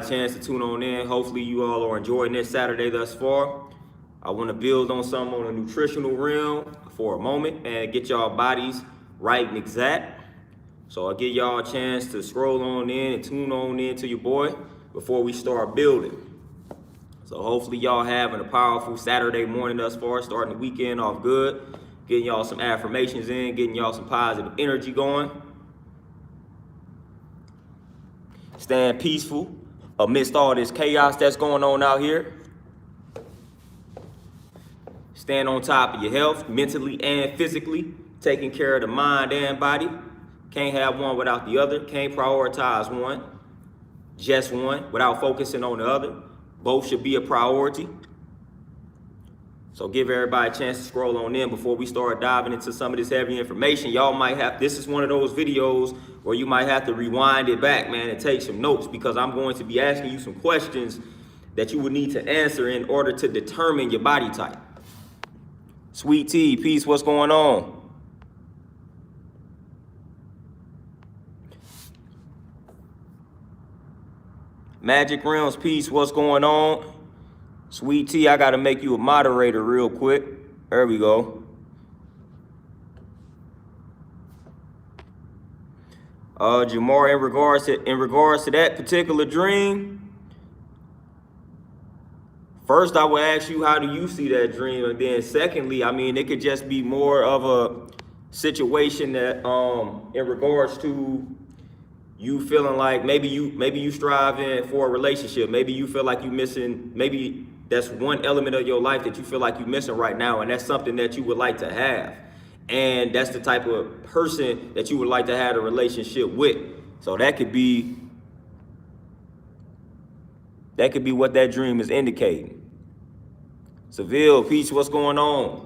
a chance to tune on in. Hopefully you all are enjoying this Saturday thus far. I want to build on something on a nutritional realm for a moment and get y'all bodies right and exact. So I'll give y'all a chance to scroll on in and tune on in to your boy before we start building. So hopefully y'all having a powerful Saturday morning thus far, starting the weekend off good, getting y'all some affirmations in, getting y'all some positive energy going. Staying peaceful amidst all this chaos that's going on out here. Staying on top of your health, mentally and physically, taking care of the mind and body. Can't have one without the other. Can't prioritize one, just one, without focusing on the other. Both should be a priority. So give everybody a chance to scroll on in before we start diving into some of this heavy information. Y'all might have, this is one of those videos where you might have to rewind it back, man, and take some notes, because I'm going to be asking you some questions that you would need to answer in order to determine your body type. Sweet Tea, peace, what's going on? Magic Realms, peace, what's going on? Sweet Tea, I gotta make you a moderator real quick. There we go. Jamar, in regards to that particular dream, first, I would ask you, how do you see that dream? And then secondly, I mean, it could just be more of a situation that, in regards to you feeling like maybe you striving for a relationship. Maybe you feel like you missing, maybe that's one element of your life that you feel like you're missing right now. And that's something that you would like to have. And that's the type of person that you would like to have a relationship with. So that could be what that dream is indicating. Seville, peace, what's going on?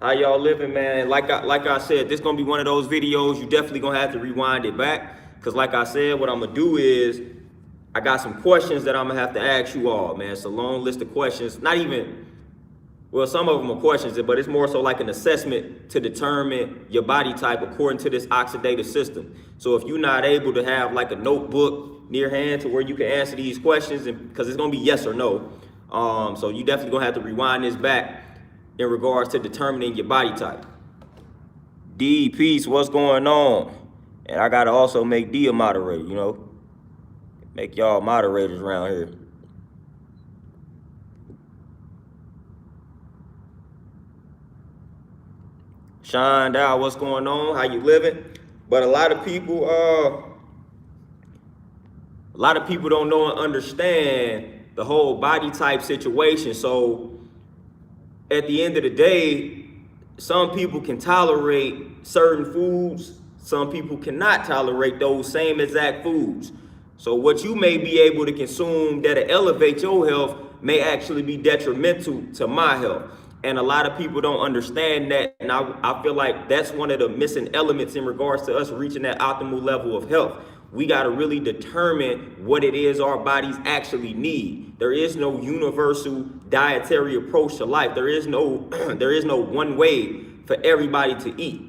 How y'all living, man? Like I said, this gonna be one of those videos you definitely gonna have to rewind it back. Cause like I said, what I'm gonna do is I got some questions that I'm gonna have to ask you all, man. It's a long list of questions. Not even, well, some of them are questions, but it's more so like an assessment to determine your body type according to this oxidative system. So if you're not able to have like a notebook near hand to where you can answer these questions, and because it's gonna be yes or no, so you definitely gonna have to rewind this back in regards to determining your body type. D, peace, what's going on? And I gotta also make D a moderator, you know? Make y'all moderators around here. Shine Dow, what's going on? How you living? But a lot of people don't know and understand the whole body type situation. So at the end of the day, some people can tolerate certain foods. Some people cannot tolerate those same exact foods. So what you may be able to consume that'll elevate your health may actually be detrimental to my health. And a lot of people don't understand that. And I feel like that's one of the missing elements in regards to us reaching that optimal level of health. We got to really determine what it is our bodies actually need. There is no universal dietary approach to life. There is no one way for everybody to eat.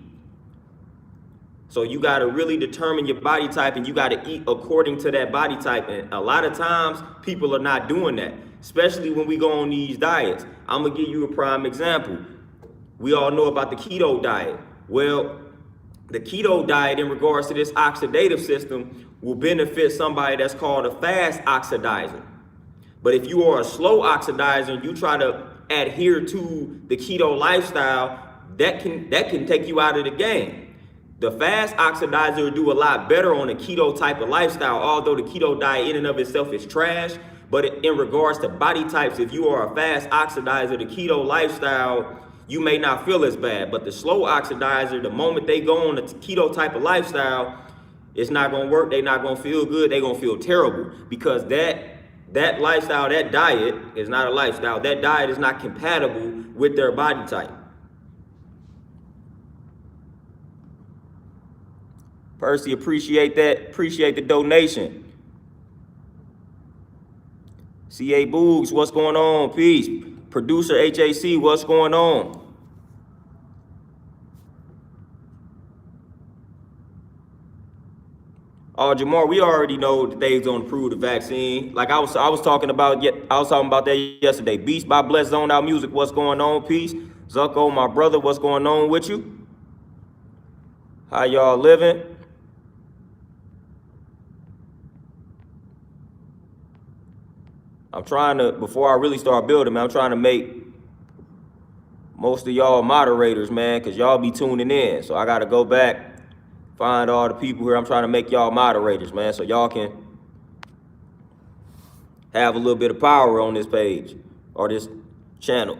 So you got to really determine your body type, and you got to eat according to that body type. And a lot of times people are not doing that, especially when we go on these diets. I'm going to give you a prime example. We all know about the keto diet. Well, the keto diet in regards to this oxidative system will benefit somebody that's called a fast oxidizer. But if you are a slow oxidizer and you try to adhere to the keto lifestyle, that can take you out of the game. The fast oxidizer will do a lot better on a keto type of lifestyle, although the keto diet in and of itself is trash. But in regards to body types, if you are a fast oxidizer, the keto lifestyle, you may not feel as bad. But the slow oxidizer, the moment they go on a keto type of lifestyle, it's not gonna work. They're not gonna feel good. They're gonna feel terrible, because that lifestyle, that diet is not a lifestyle. That diet is not compatible with their body type. Percy, appreciate that. Appreciate the donation. CA Boogs, what's going on? Peace. Producer HAC, what's going on? Jamar, we already know that they's gonna approve the vaccine. Like I was talking about that yesterday. Beast by Bless Zone Out Music. What's going on? Peace. Zucko, my brother, what's going on with you? How y'all living? I'm trying to, before I really start building, man, I'm trying to make most of y'all moderators, man, because y'all be tuning in. So I got to go back, find all the people here. I'm trying to make y'all moderators, man, so y'all can have a little bit of power on this page or this channel.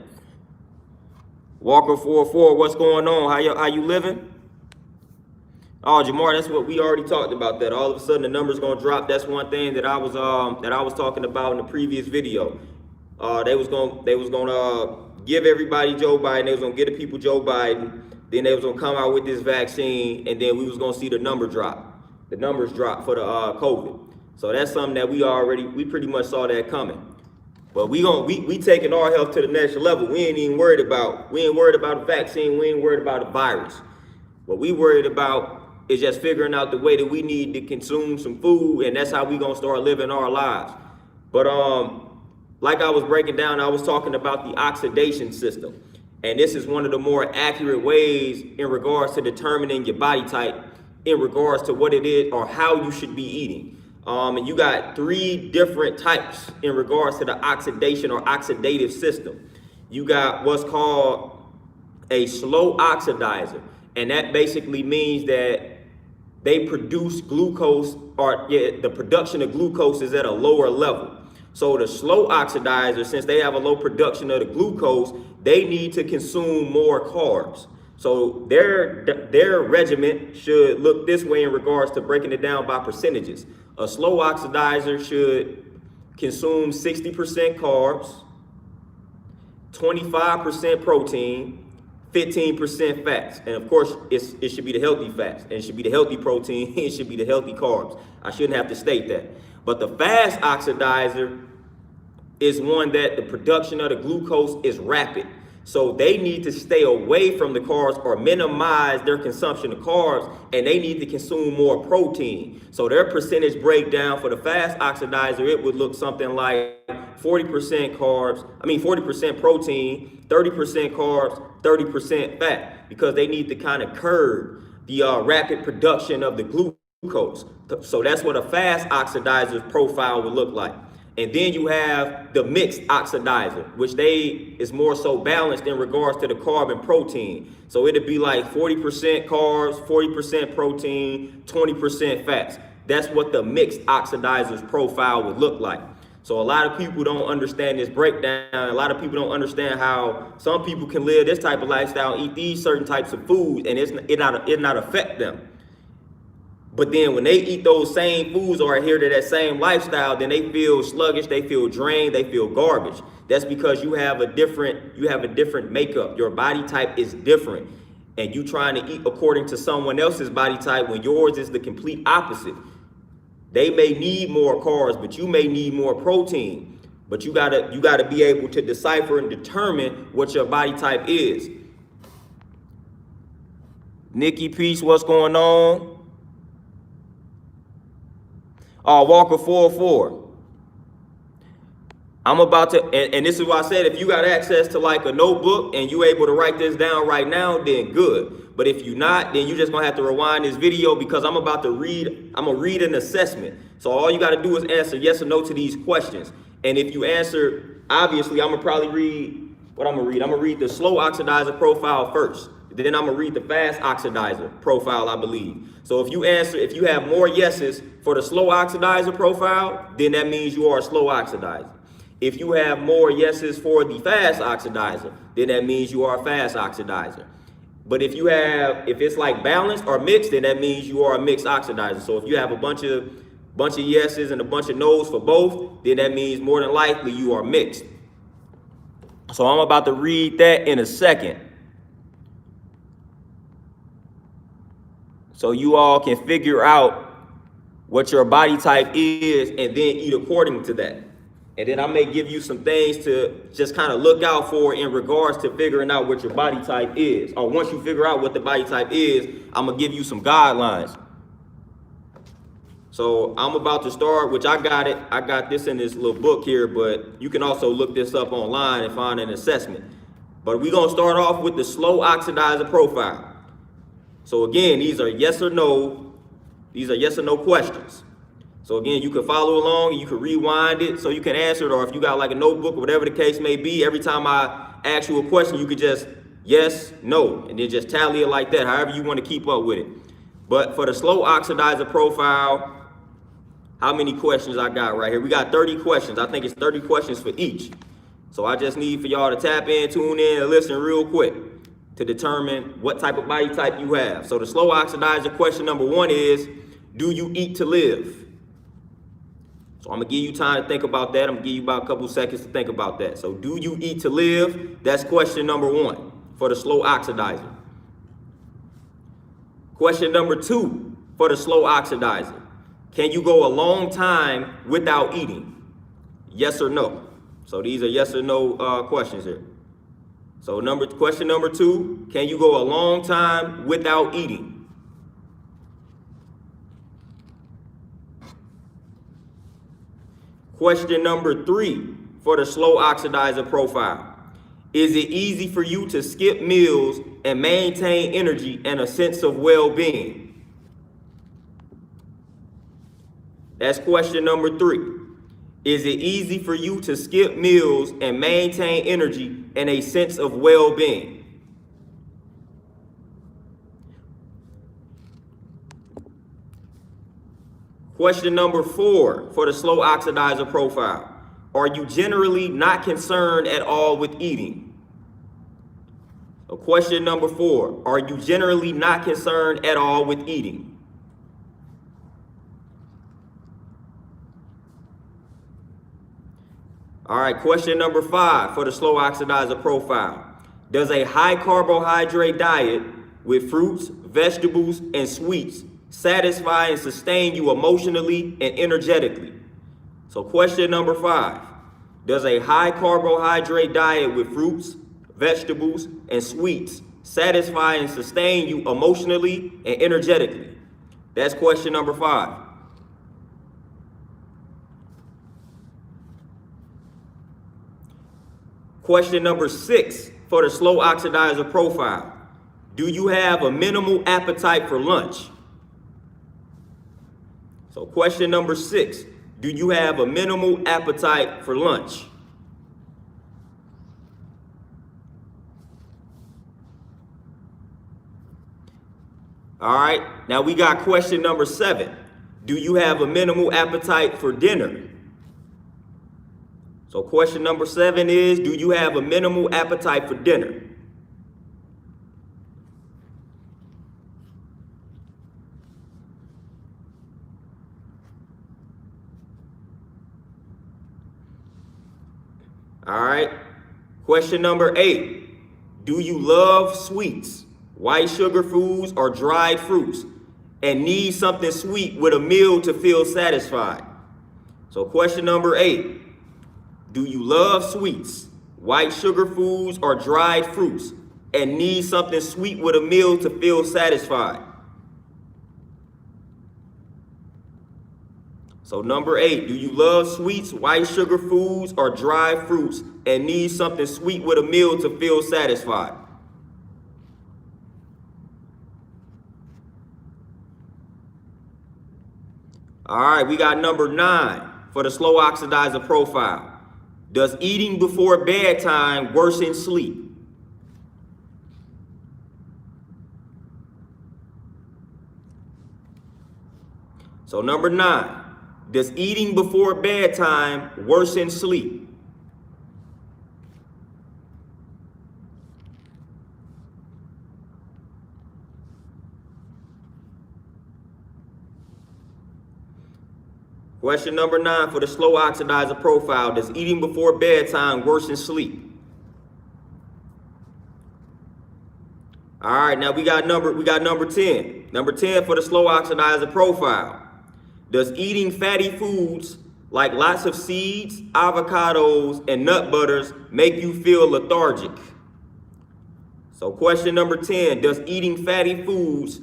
Walker44, what's going on? How you living? Oh, Jamar, that's what we already talked about. That all of a sudden the number's gonna drop. That's one thing that I was talking about in the previous video. They was gonna give everybody Joe Biden. They was gonna give the people Joe Biden. Then they was gonna come out with this vaccine, and then we was gonna see the numbers drop for the COVID. So that's something that we pretty much saw that coming. But we taking our health to the next level. We ain't worried about the vaccine. We ain't worried about the virus. What we worried about is just figuring out the way that we need to consume some food, and that's how we gonna start living our lives. But like I was breaking down, I was talking about the oxidation system. And this is one of the more accurate ways in regards to determining your body type, in regards to what it is or how you should be eating. And you got 3 different types in regards to the oxidation or oxidative system. You got what's called a slow oxidizer. And that basically means that they produce glucose, the production of glucose is at a lower level. So the slow oxidizer, since they have a low production of the glucose, they need to consume more carbs. So their regimen should look this way in regards to breaking it down by percentages. A slow oxidizer should consume 60% carbs, 25% protein, 15% fats. And of course, it should be the healthy fats, and it should be the healthy protein, it should be the healthy carbs. I shouldn't have to state that. But the fast oxidizer is one that the production of the glucose is rapid. So they need to stay away from the carbs or minimize their consumption of carbs, and they need to consume more protein. So their percentage breakdown for the fast oxidizer, it would look something like 40% protein, 30% carbs, 30% fat, because they need to kind of curb the rapid production of the glucose. So that's what a fast oxidizer profile would look like. And then you have the mixed oxidizer, which is more so balanced in regards to the carb and protein. So it'd be like 40% carbs, 40% protein, 20% fats. That's what the mixed oxidizer's profile would look like. So a lot of people don't understand this breakdown. A lot of people don't understand how some people can live this type of lifestyle, eat these certain types of foods, and it not affect them. But then when they eat those same foods or adhere to that same lifestyle, then they feel sluggish, they feel drained, they feel garbage. That's because you have a different makeup. Your body type is different. And you trying to eat according to someone else's body type when yours is the complete opposite. They may need more carbs, but you may need more protein. But you gotta be able to decipher and determine what your body type is. Nikki Peace, what's going on? Walker 44. I'm about to, and this is why I said, if you got access to like a notebook and you able to write this down right now, then good. But if you're not, then you're just gonna have to rewind this video, because I'm gonna read an assessment. So all you gotta do is answer yes or no to these questions. And if you answer, obviously I'm gonna probably read what I'm gonna read. I'm gonna read the slow oxidizer profile first. Then I'm gonna read the fast oxidizer profile, I believe. So if you have more yeses for the slow oxidizer profile, then that means you are a slow oxidizer. If you have more yeses for the fast oxidizer, then that means you are a fast oxidizer. But if it's like balanced or mixed, then that means you are a mixed oxidizer. So if you have a bunch of yeses and a bunch of nos for both, then that means more than likely you are mixed. So I'm about to read that in a second, so you all can figure out what your body type is and then eat according to that. And then I may give you some things to just kind of look out for in regards to figuring out what your body type is. Or once you figure out what the body type is, I'm gonna give you some guidelines. So I'm about to start, which I got it. I got this in this little book here, but you can also look this up online and find an assessment. But we're gonna start off with the slow oxidizer profile. So again, these are yes or no. These are yes or no questions. So again, you can follow along and you can rewind it so you can answer it, or if you got like a notebook or whatever the case may be, every time I ask you a question, you could just yes, no, and then just tally it like that, however you want to keep up with it. But for the slow oxidizer profile, how many questions I got right here? We got 30 questions. I think it's 30 questions for each. So I just need for y'all to tap in, tune in, and listen real quick to determine what type of body type you have. So the slow oxidizer question number 1 is, do you eat to live? So I'm gonna give you time to think about that. I'm gonna give you about a couple seconds to think about that. So do you eat to live? That's question number 1 for the slow oxidizer. Question number 2 for the slow oxidizer. Can you go a long time without eating? Yes or no? So these are yes or no questions here. So question number 2, can you go a long time without eating? Question number 3 for the slow oxidizer profile. Is it easy for you to skip meals and maintain energy and a sense of well-being? That's question number 3. Is it easy for you to skip meals and maintain energy and a sense of well-being? Question number 4 for the slow oxidizer profile. Are you generally not concerned at all with eating? So question number 4, are you generally not concerned at all with eating? All right, question number 5 for the slow oxidizer profile. Does a high carbohydrate diet with fruits, vegetables, and sweets satisfy and sustain you emotionally and energetically? So question number 5. Does a high carbohydrate diet with fruits, vegetables, and sweets satisfy and sustain you emotionally and energetically? That's question number 5. Question number 6 for the slow oxidizer profile. Do you have a minimal appetite for lunch? So question number 6, do you have a minimal appetite for lunch? All right, now we got question number 7. Do you have a minimal appetite for dinner? So question number 7 is, do you have a minimal appetite for dinner? All right, question number 8. Do you love sweets, white sugar foods, or dried fruits, and need something sweet with a meal to feel satisfied? So question number 8. Do you love sweets, white sugar foods, or dried fruits, and need something sweet with a meal to feel satisfied? So number 8, do you love sweets, white sugar foods, or dried fruits, and need something sweet with a meal to feel satisfied? All right, we got number 9 for the slow oxidizer profile. Does eating before bedtime worsen sleep? So number 9, does eating before bedtime worsen sleep? Question number 9 for the slow oxidizer profile. Does eating before bedtime worsen sleep? All right, now we got number 10. Number 10 for the slow oxidizer profile. Does eating fatty foods like lots of seeds, avocados, and nut butters make you feel lethargic? So question number 10, does eating fatty foods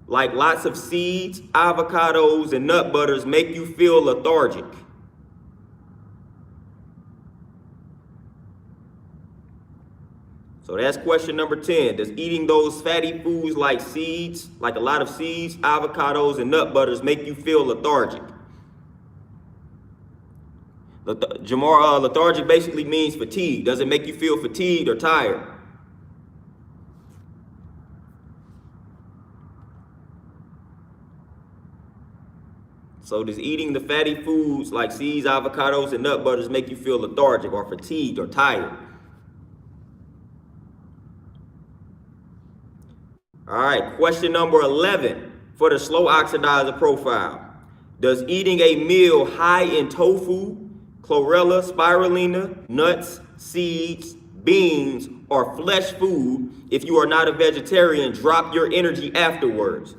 like lots of seeds, avocados, and nut butters make you feel lethargic? So that's question number 10. Does eating those fatty foods like seeds, like a lot of seeds, avocados, and nut butters make you feel lethargic? Jamar, lethargic basically means fatigue. Does it make you feel fatigued or tired? So does eating the fatty foods like seeds, avocados, and nut butters make you feel lethargic or fatigued or tired? All right, question number 11 for the slow oxidizer profile. Does eating a meal high in tofu, chlorella, spirulina, nuts, seeds, beans, or flesh food, if you are not a vegetarian, drop your energy afterwards?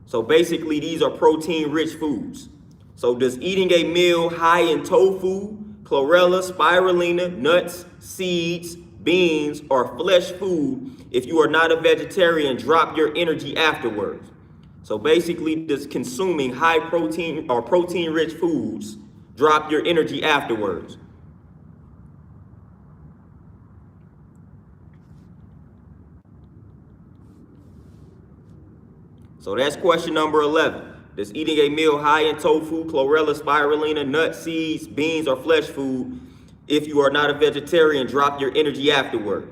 So basically, these are protein-rich foods. So does eating a meal high in tofu, chlorella, spirulina, nuts, seeds, beans, or flesh food, if you are not a vegetarian, drop your energy afterwards? So basically, does consuming high protein or protein-rich foods drop your energy afterwards? So that's question number 11. Does eating a meal high in tofu, chlorella, spirulina, nuts, seeds, beans, or flesh food, if you are not a vegetarian, drop your energy afterward?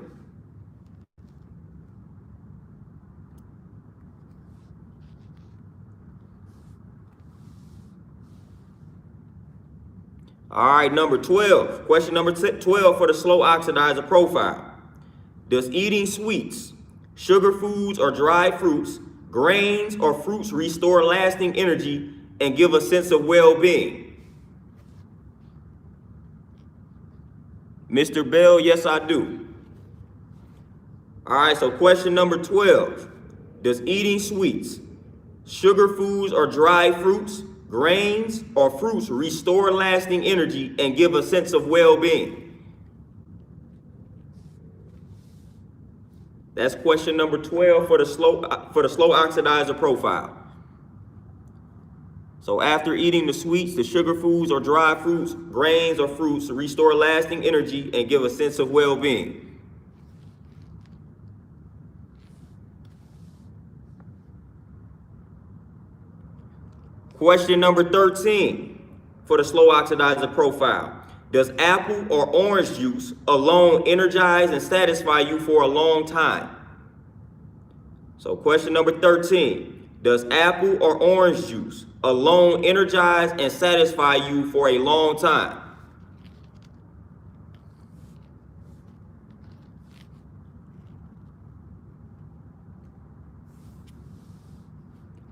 All right, number 12. Question number 12 for the slow oxidizer profile. Does eating sweets, sugar foods, or dried fruits, grains, or fruits restore lasting energy and give a sense of well-being? Mr. Bell, yes, I do. All right, so question number 12. Does eating sweets, sugar foods, or dried fruits, grains, or fruits restore lasting energy and give a sense of well-being? That's question number 12 for the slow oxidizer profile. So after eating the sweets, the sugar foods, or dried fruits, grains, or fruits restore lasting energy and give a sense of well-being. Question number 13 for the slow oxidizer profile. Does apple or orange juice alone energize and satisfy you for a long time? So question number 13. Does apple or orange juice alone energize and satisfy you for a long time?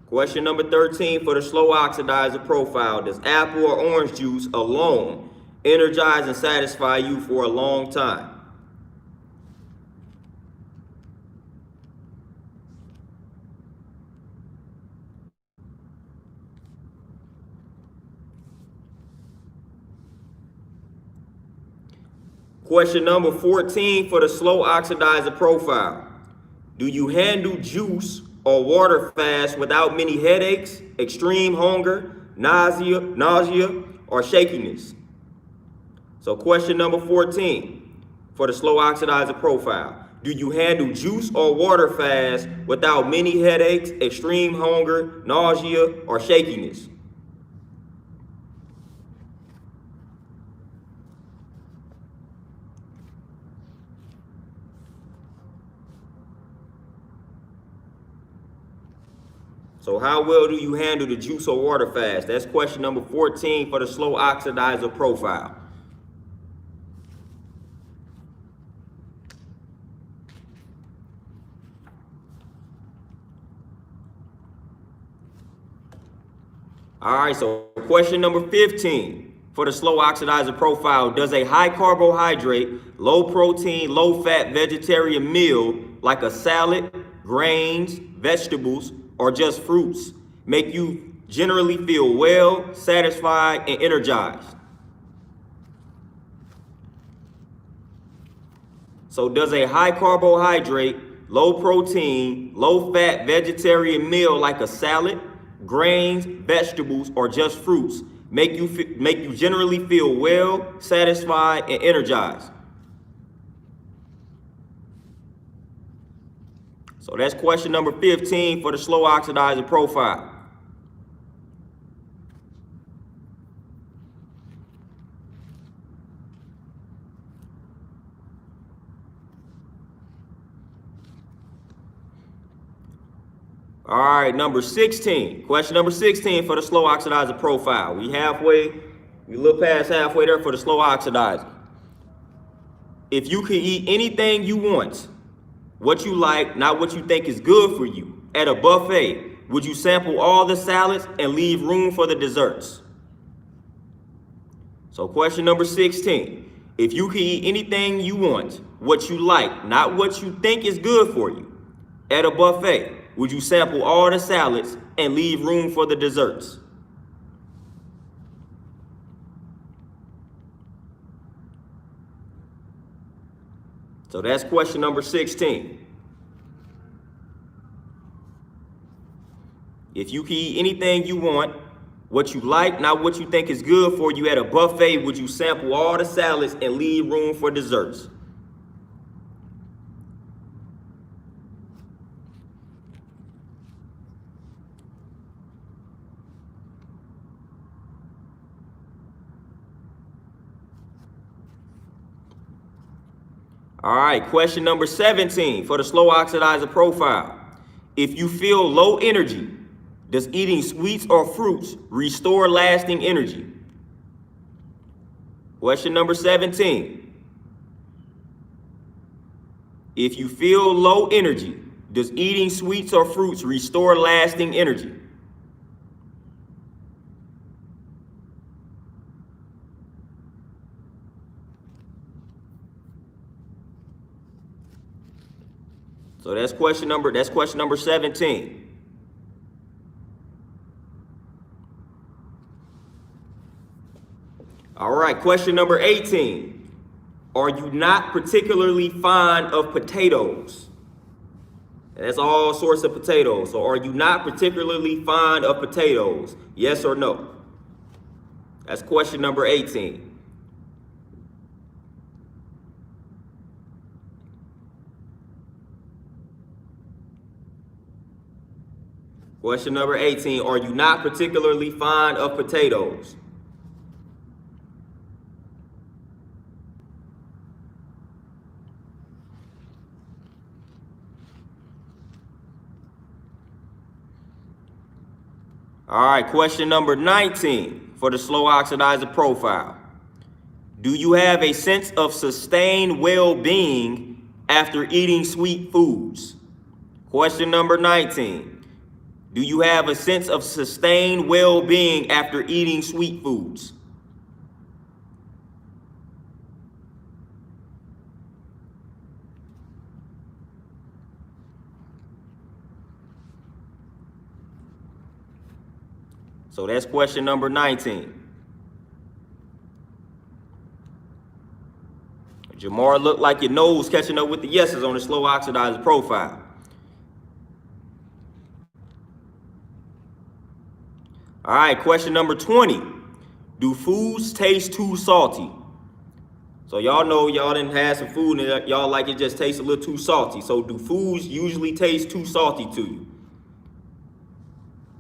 Question number 13 for the slow oxidizer profile. Does apple or orange juice alone energize and satisfy you for a long time? Question number 14 for the slow oxidizer profile. Do you handle juice or water fast without many headaches, extreme hunger, nausea, or shakiness? So question number 14 for the slow oxidizer profile. Do you handle juice or water fast without many headaches, extreme hunger, nausea, or shakiness? So how well do you handle the juice or water fast? That's question number 14 for the slow oxidizer profile. All right, so question number 15 for the slow oxidizer profile. Does a high carbohydrate, low protein, low fat vegetarian meal like a salad, grains, vegetables, or just fruits make you generally feel well, satisfied, and energized? So does a high carbohydrate, low protein, low fat vegetarian meal like a salad, grains, vegetables, or just fruits make you generally feel well, satisfied, and energized? So that's question number 15 for the slow oxidizer profile. All right, number 16. Question number 16 for the slow oxidizer profile. We a little past halfway there for the slow oxidizer. If you could eat anything you want, what you like, not what you think is good for you, at a buffet, would you sample all the salads and leave room for the desserts? So question number 16. If you could eat anything you want, what you like, not what you think is good for you, at a buffet, would you sample all the salads and leave room for the desserts? So that's question number 16. If you could eat anything you want, what you like, not what you think is good for you, at a buffet, would you sample all the salads and leave room for desserts? All right, question number 17 for the slow oxidizer profile. If you feel low energy, does eating sweets or fruits restore lasting energy? Question number 17. If you feel low energy, does eating sweets or fruits restore lasting energy? So that's question number 17. All right, question number 18. Are you not particularly fond of potatoes? And that's all sorts of potatoes. So are you not particularly fond of potatoes? Yes or no? That's question number 18. Question number 18, are you not particularly fond of potatoes? All right, question number 19 for the slow oxidizer profile. Do you have a sense of sustained well-being after eating sweet foods? Question number 19. Do you have a sense of sustained well-being after eating sweet foods? So that's question number 19. Jamar, look like your nose catching up with the yeses on the slow oxidizer profile. All right, question number 20. Do foods taste too salty? So y'all know y'all didn't have some food and y'all like it just tastes a little too salty. So do foods usually taste too salty to you?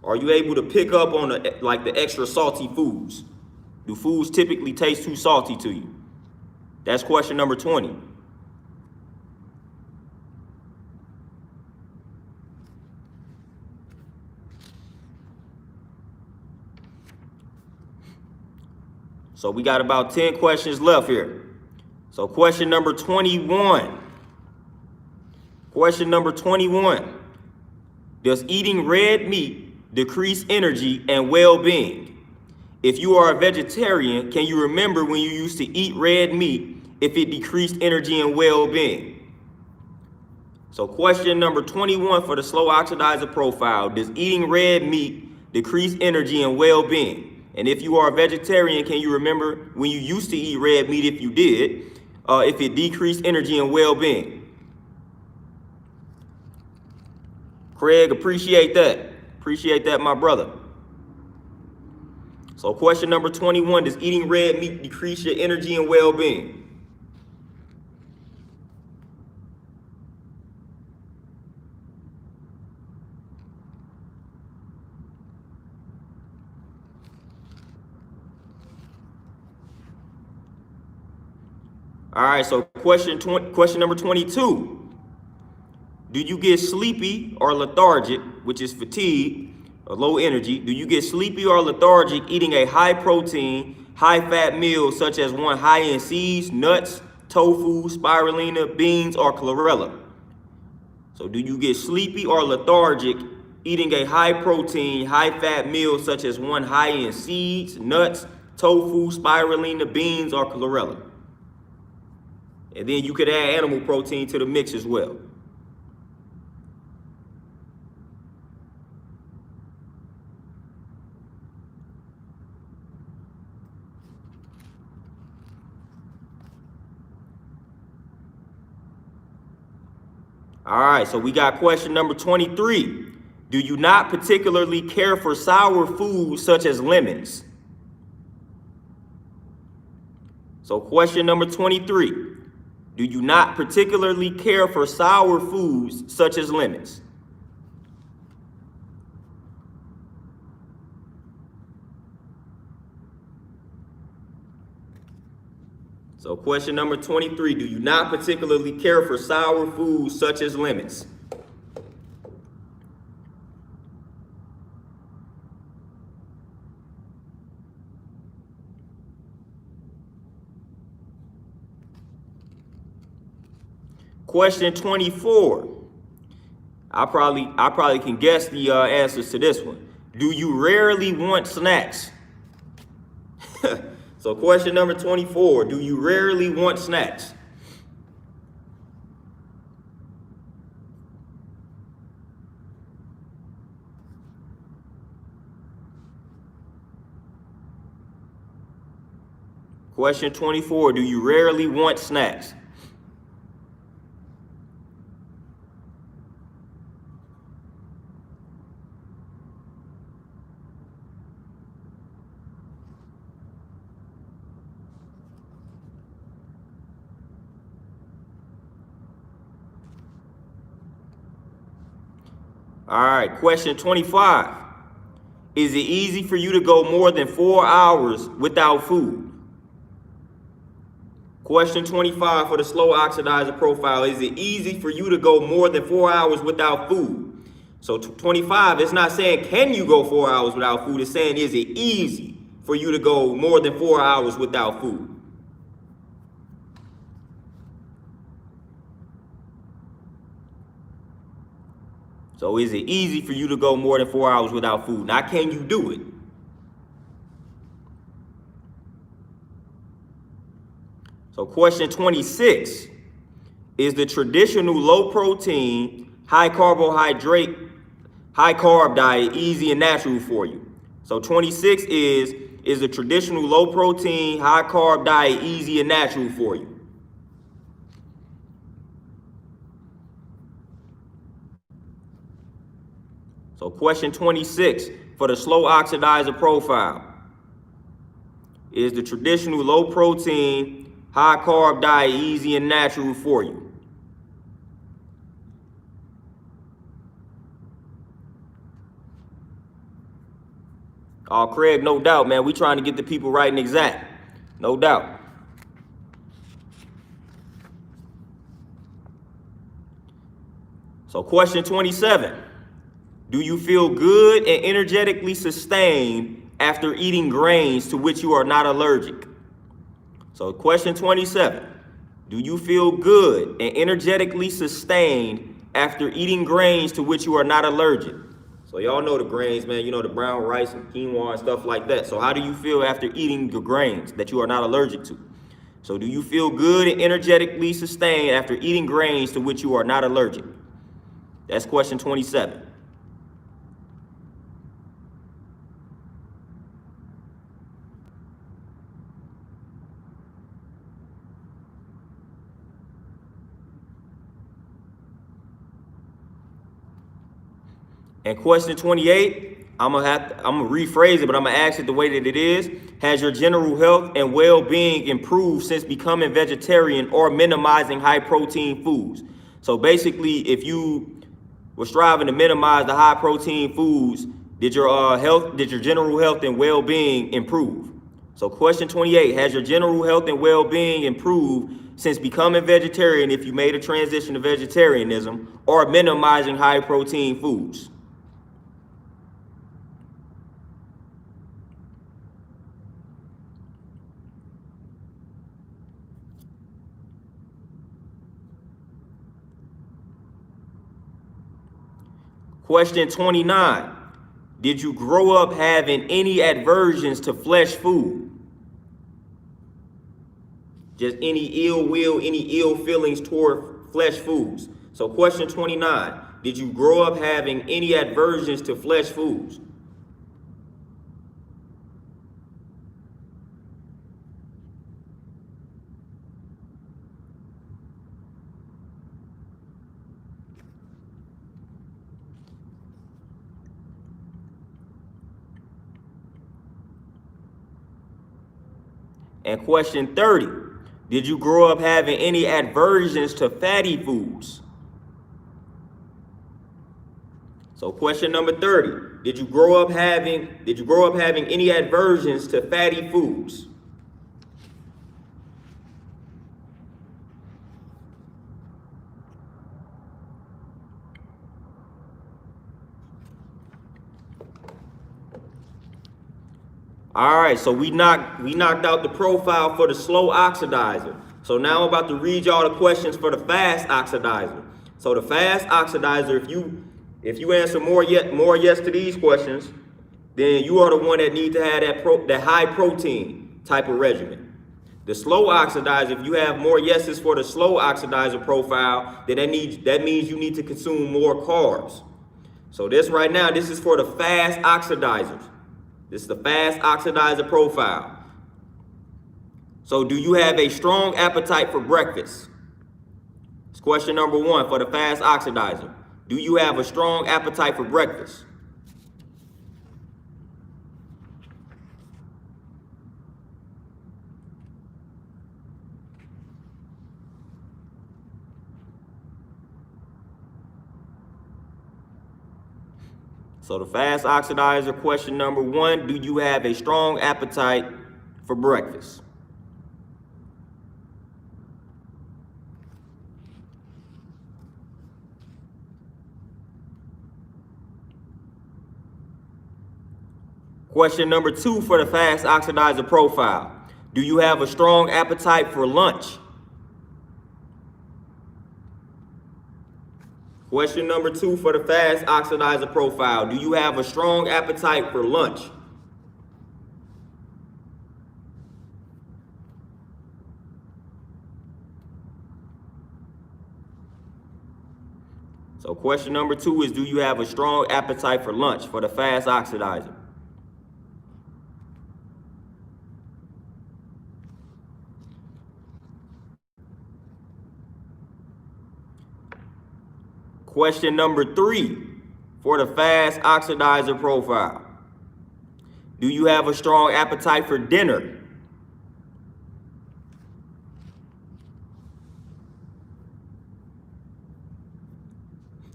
Are you able to pick up on the extra salty foods? Do foods typically taste too salty to you? That's question number 20. So we got about 10 questions left here. So question number 21. Question number 21. Does eating red meat decrease energy and well-being? If you are a vegetarian, can you remember when you used to eat red meat if it decreased energy and well-being? So question number 21 for the slow oxidizer profile. Does eating red meat decrease energy and well-being? And if you are a vegetarian, can you remember when you used to eat red meat, if you did, if it decreased energy and well-being? Craig, appreciate that. Appreciate that, my brother. So question number 21, does eating red meat decrease your energy and well-being? All right, so question number 22. Do you get sleepy or lethargic, which is fatigue or low energy? Do you get sleepy or lethargic eating a high protein, high fat meal such as one high in seeds, nuts, tofu, spirulina, beans, or chlorella? So do you get sleepy or lethargic eating a high protein, high fat meal such as one high in seeds, nuts, tofu, spirulina, beans, or chlorella? And then you could add animal protein to the mix as well. All right, so we got question number 23. Do you not particularly care for sour foods such as lemons? So question number 23. Do you not particularly care for sour foods such as lemons? So question number 23, do you not particularly care for sour foods such as lemons? Question 24. I probably can guess the answers to this one. Do you rarely want snacks? So question number 24, do you rarely want snacks? Question 24, do you rarely want snacks? All right, question 25. Is it easy for you to go more than 4 hours without food? Question 25 for the slow oxidizer profile. Is it easy for you to go more than 4 hours without food? So 25, it's not saying can you go 4 hours without food. It's saying is it easy for you to go more than 4 hours without food? So is it easy for you to go more than 4 hours without food? Now, can you do it? So question 26, is the traditional low protein, high carbohydrate, high carb diet easy and natural for you? So 26 is the traditional low protein, high carb diet easy and natural for you? So question 26 for the slow oxidizer profile. Is the traditional low protein, high carb diet easy and natural for you? Oh, Craig, no doubt, man. We trying to get the people right and exact. No doubt. So question 27. Do you feel good and energetically sustained after eating grains to which you are not allergic? So question 27. Do you feel good and energetically sustained after eating grains to which you are not allergic? So y'all know the grains, man. You know the brown rice and quinoa and stuff like that. So how do you feel after eating the grains that you are not allergic to? So do you feel good and energetically sustained after eating grains to which you are not allergic? That's question 27. And question 28, I'm gonna rephrase it, but I'm gonna ask it the way that it is. Has your general health and well-being improved since becoming vegetarian or minimizing high protein foods? So basically, if you were striving to minimize the high protein foods, did your general health and well-being improve? So question 28, has your general health and well-being improved since becoming vegetarian if you made a transition to vegetarianism or minimizing high protein foods? Question 29, did you grow up having any aversions to flesh food? Just any ill will, any ill feelings toward flesh foods. So question 29, did you grow up having any aversions to flesh foods? And question 30, did you grow up having any aversions to fatty foods? So question number 30, did you grow up having any aversions to fatty foods? All right, so we knocked out the profile for the slow oxidizer. So now I'm about to read y'all the questions for the fast oxidizer. So the fast oxidizer, if you answer more yes to these questions, then you are the one that need to have that high protein type of regimen. The slow oxidizer, if you have more yeses for the slow oxidizer profile, then that means you need to consume more carbs. So this right now, this is for the fast oxidizers. This is the fast oxidizer profile. So do you have a strong appetite for breakfast? It's question number 1 for the fast oxidizer. Do you have a strong appetite for breakfast? So the fast oxidizer, question number 1, do you have a strong appetite for breakfast? Question number 2 for the fast oxidizer profile, do you have a strong appetite for lunch? Question number 2 for the fast oxidizer profile, do you have a strong appetite for lunch? So question number 2 is, do you have a strong appetite for lunch for the fast oxidizer? Question number 3 for the fast oxidizer profile, do you have a strong appetite for dinner?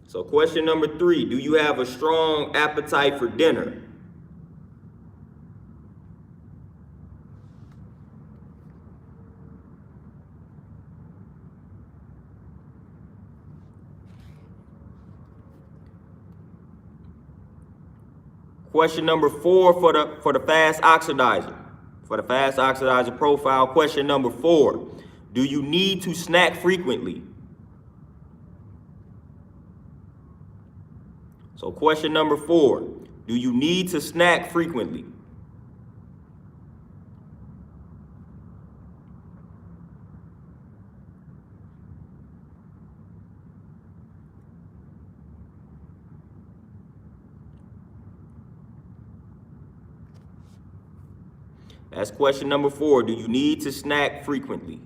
So question number 3, do you have a strong appetite for dinner? Question number 4 for the fast oxidizer. For the fast oxidizer profile, question number 4, do you need to snack frequently? So question number 4, do you need to snack frequently? That's question number 4. Do you need to snack frequently?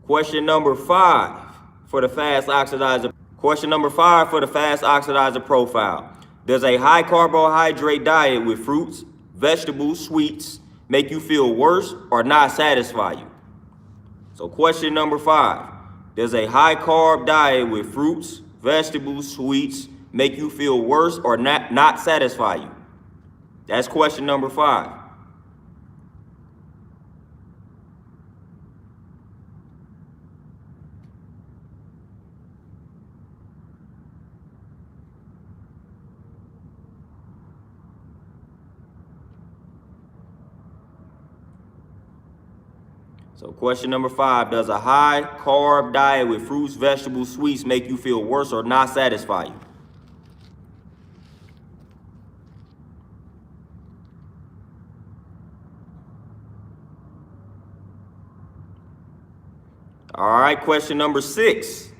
Question number 5 for the fast oxidizer. Question number 5 for the fast oxidizer profile. Does a high carbohydrate diet with fruits, vegetables, sweets make you feel worse or not satisfy you? So question number 5. Does a high carb diet with fruits, vegetables, sweets make you feel worse or not satisfy you? That's question number 5. So question number 5, does a high carb diet with fruits, vegetables, sweets make you feel worse or not satisfy you? All right, question number 6.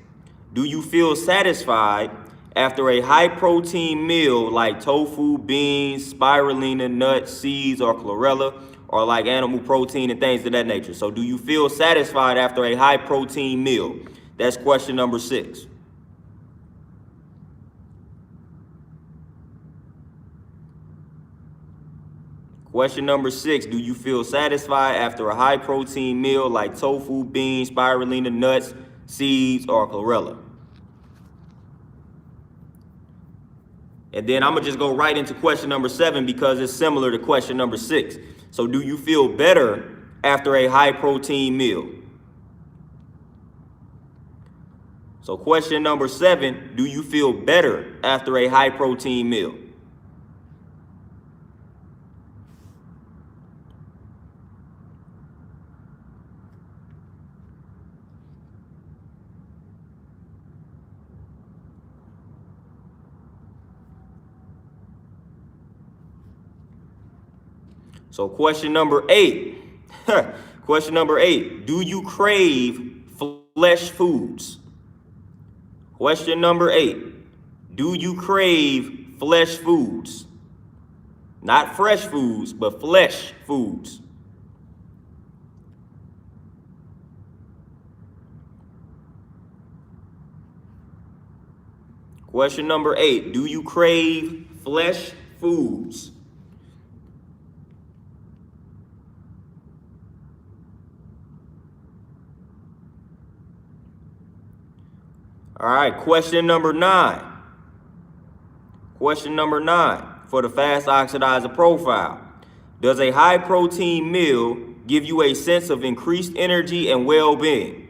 Do you feel satisfied after a high protein meal like tofu, beans, spirulina, nuts, seeds, or chlorella, or like animal protein and things of that nature? So do you feel satisfied after a high protein meal? That's question number 6. Question number 6, do you feel satisfied after a high protein meal like tofu, beans, spirulina, nuts, seeds, or chlorella? And then I'm gonna just go right into question number 7 because it's similar to question number 6. So do you feel better after a high protein meal? So question number 7, do you feel better after a high protein meal? So question number 8, question number 8, do you crave flesh foods? Question number 8, do you crave flesh foods? Not fresh foods, but flesh foods. Question number 8, do you crave flesh foods? All right, question number 9. Question number 9 for the fast oxidizer profile. Does a high protein meal give you a sense of increased energy and well-being?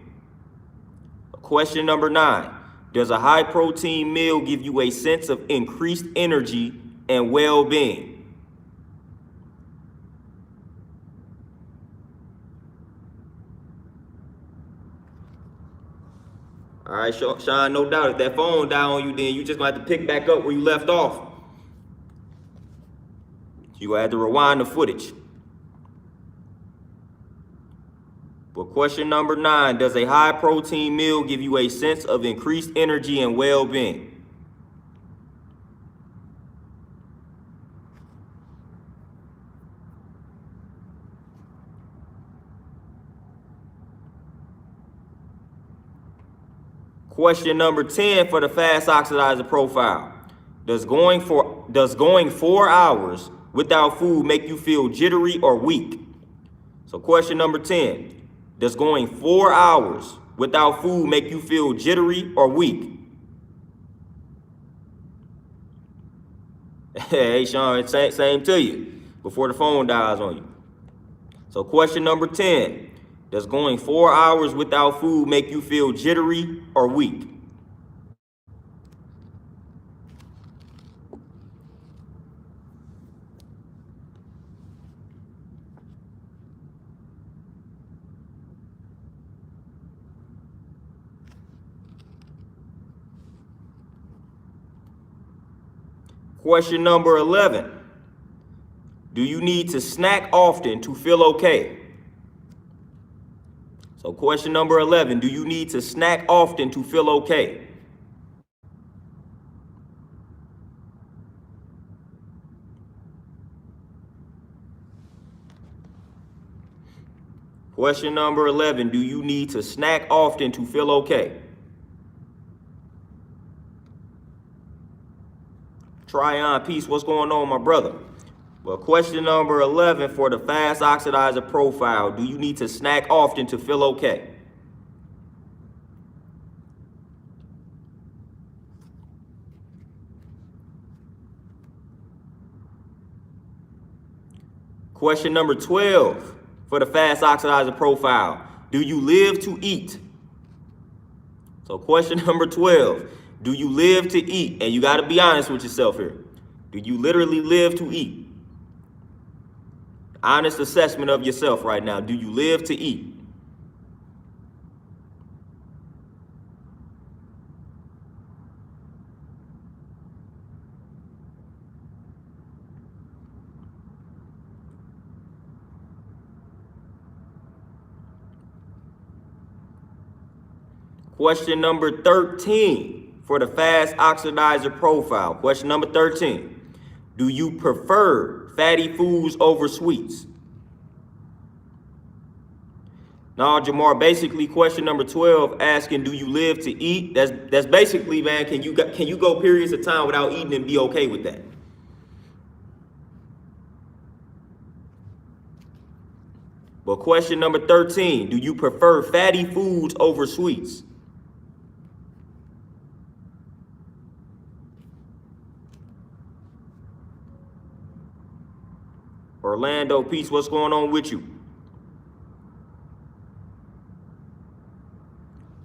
Question number 9. Does a high protein meal give you a sense of increased energy and well-being? All right, Sean, no doubt if that phone died on you, then you just gonna have to pick back up where you left off. You gonna have to rewind the footage. But question number 9, does a high protein meal give you a sense of increased energy and well-being? Question number 10 for the fast oxidizer profile. Does going 4 hours without food make you feel jittery or weak? So question number 10. Does going 4 hours without food make you feel jittery or weak? Hey, Sean, same to you before the phone dies on you. So question number 10. Does going 4 hours without food make you feel jittery or weak? Question number 11. Do you need to snack often to feel okay? So question number 11, do you need to snack often to feel okay? Question number 11, do you need to snack often to feel okay? Tryon, peace. What's going on, my brother? Well, question number 11 for the fast oxidizer profile. Do you need to snack often to feel okay? Question number 12 for the fast oxidizer profile. Do you live to eat? So question number 12, do you live to eat? And you got to be honest with yourself here. Do you literally live to eat? Honest assessment of yourself right now. Do you live to eat? Question number 13 for the fast oxidizer profile. Question number 13. Do you prefer fatty foods over sweets? Now, Jamar, basically question number 12 asking, do you live to eat? That's basically, man, can you go periods of time without eating and be okay with that? But question number 13, do you prefer fatty foods over sweets? Orlando, peace, what's going on with you?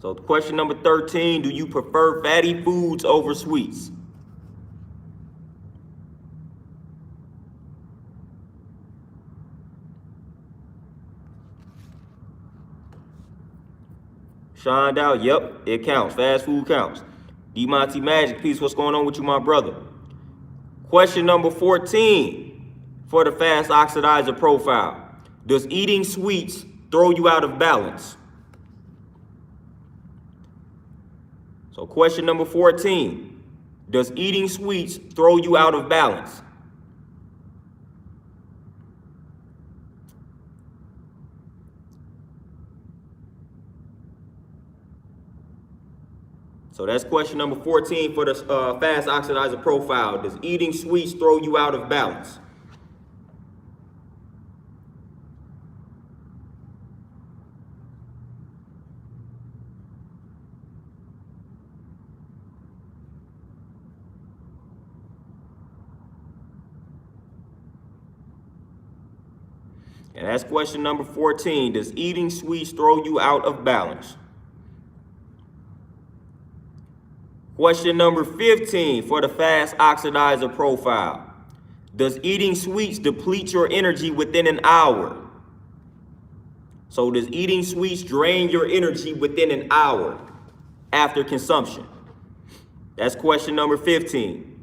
So question number 13, do you prefer fatty foods over sweets? Sean Dow, yep, it counts. Fast food counts. D-Monty Magic, peace, what's going on with you, my brother? Question number 14 for the fast oxidizer profile. Does eating sweets throw you out of balance? So question number 14, does eating sweets throw you out of balance? So that's question number 14 for the fast oxidizer profile. Does eating sweets throw you out of balance? And that's question number 14. Does eating sweets throw you out of balance? Question number 15 for the fast oxidizer profile. Does eating sweets deplete your energy within an hour? So does eating sweets drain your energy within an hour after consumption? That's question number 15.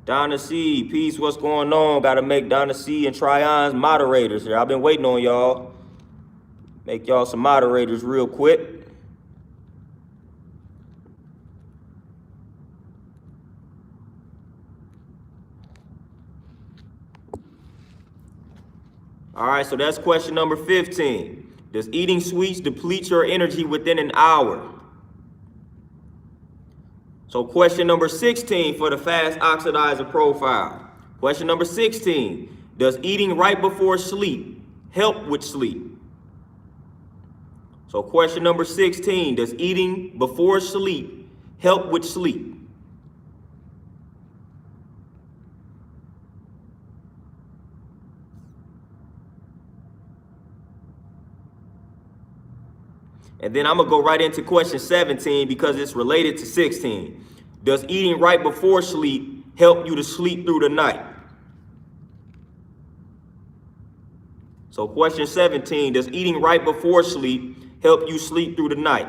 Donna C, peace, what's going on? Got to make Donna C and Tryon's moderators here. I've been waiting on y'all. Make y'all some moderators real quick. All right, so that's question number 15. Does eating sweets deplete your energy within an hour? So question number 16 for the fast oxidizer profile. Question number 16, does eating right before sleep help with sleep? So question number 16, does eating before sleep help with sleep? And then I'm going to go right into question 17 because it's related to 16. Does eating right before sleep help you to sleep through the night? So question 17, does eating right before sleep help you sleep through the night?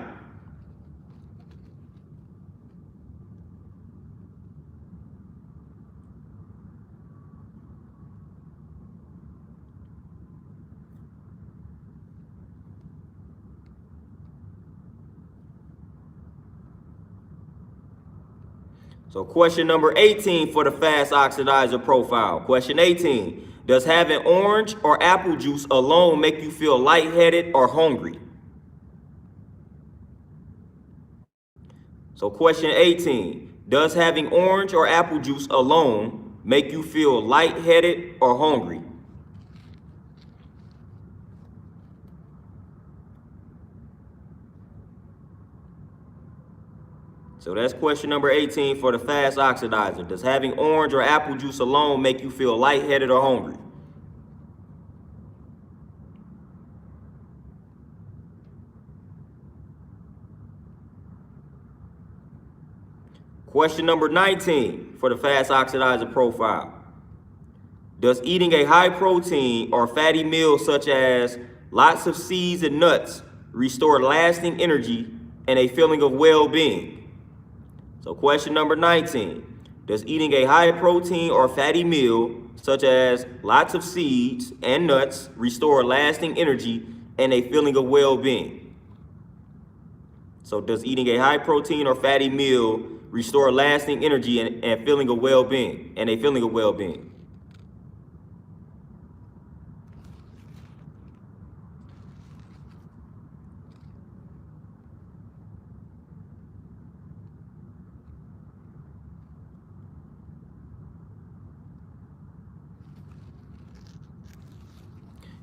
So question number 18 for the fast oxidizer profile. Question 18, does having orange or apple juice alone make you feel lightheaded or hungry? So question 18, does having orange or apple juice alone make you feel lightheaded or hungry? So that's question number 18 for the fast oxidizer. Does having orange or apple juice alone make you feel lightheaded or hungry? Question number 19 for the fast oxidizer profile. Does eating a high protein or fatty meal such as lots of seeds and nuts restore lasting energy and a feeling of well-being? So question number 19, does eating a high protein or fatty meal such as lots of seeds and nuts restore lasting energy and a feeling of well-being? So does eating a high protein or fatty meal restore lasting energy and feeling of well-being and a feeling of well-being?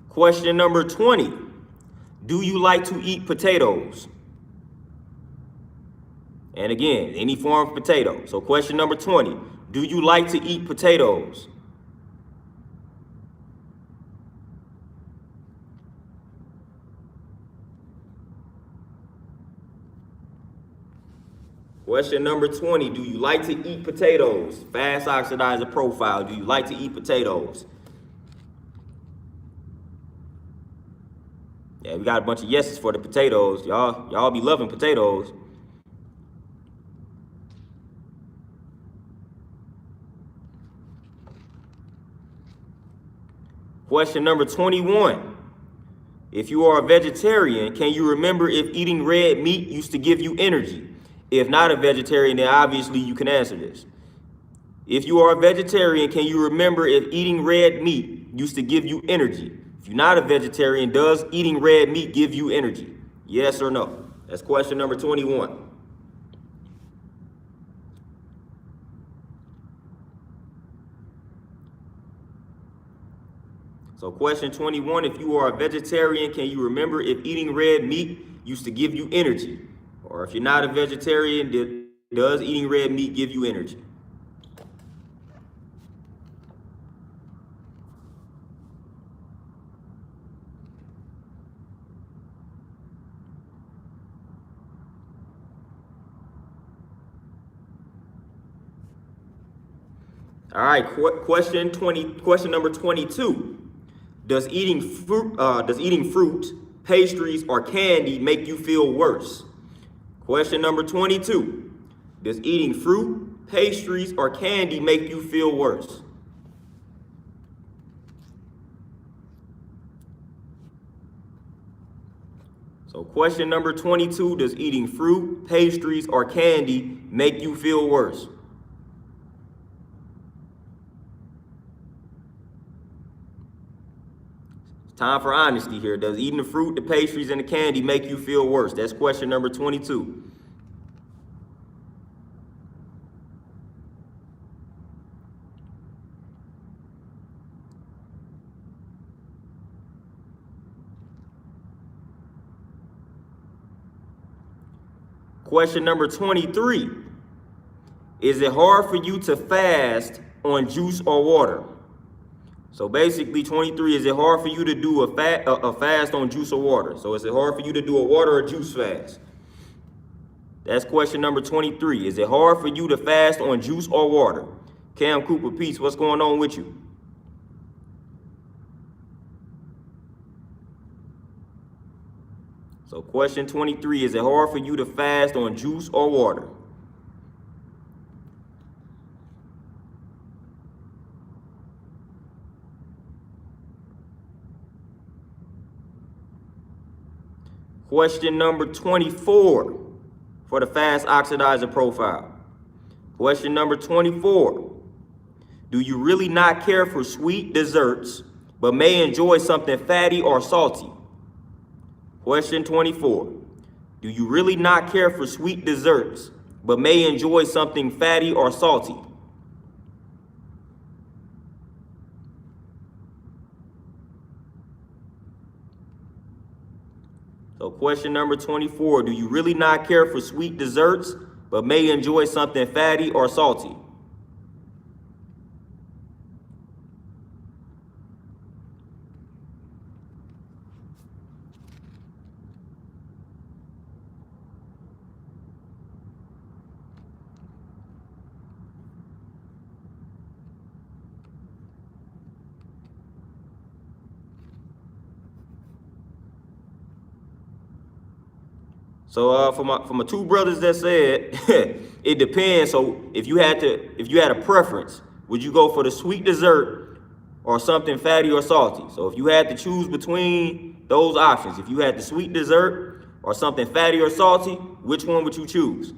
Question number 20, do you like to eat potatoes? And again, any form of potato. So question number 20, do you like to eat potatoes? Question number 20, do you like to eat potatoes? Fast oxidizer profile, do you like to eat potatoes? Yeah, we got a bunch of yeses for the potatoes. Y'all be loving potatoes. Question number 21. If you are a vegetarian, can you remember if eating red meat used to give you energy? If not a vegetarian, then obviously you can answer this. If you are a vegetarian, can you remember if eating red meat used to give you energy? If you're not a vegetarian, does eating red meat give you energy? Yes or no? That's question number 21. So question 21, if you are a vegetarian, can you remember if eating red meat used to give you energy? Or if you're not a vegetarian, does eating red meat give you energy? All right, question number 22. Does eating fruit, pastries, or candy make you feel worse? Question number 22. Does eating fruit, pastries, or candy make you feel worse? So question number 22, does eating fruit, pastries, or candy make you feel worse? Time for honesty here. Does eating the fruit, the pastries, and the candy make you feel worse? That's question number 22. Question number 23. Is it hard for you to fast on juice or water? So basically 23, is it hard for you to do a fast on juice or water? So is it hard for you to do a water or juice fast? That's question number 23. Is it hard for you to fast on juice or water? Cam Cooper Peace, what's going on with you? So question 23, is it hard for you to fast on juice or water? Question number 24 for the fast oxidizer profile. Question number 24. Do you really not care for sweet desserts, but may enjoy something fatty or salty? Question 24. Do you really not care for sweet desserts, but may enjoy something fatty or salty. So question number 24, do you really not care for sweet desserts, but may enjoy something fatty or salty? So for my two brothers that said it depends. So if you had a preference, would you go for the sweet dessert or something fatty or salty? So if you had to choose between those options, if you had the sweet dessert or something fatty or salty, which one would you choose?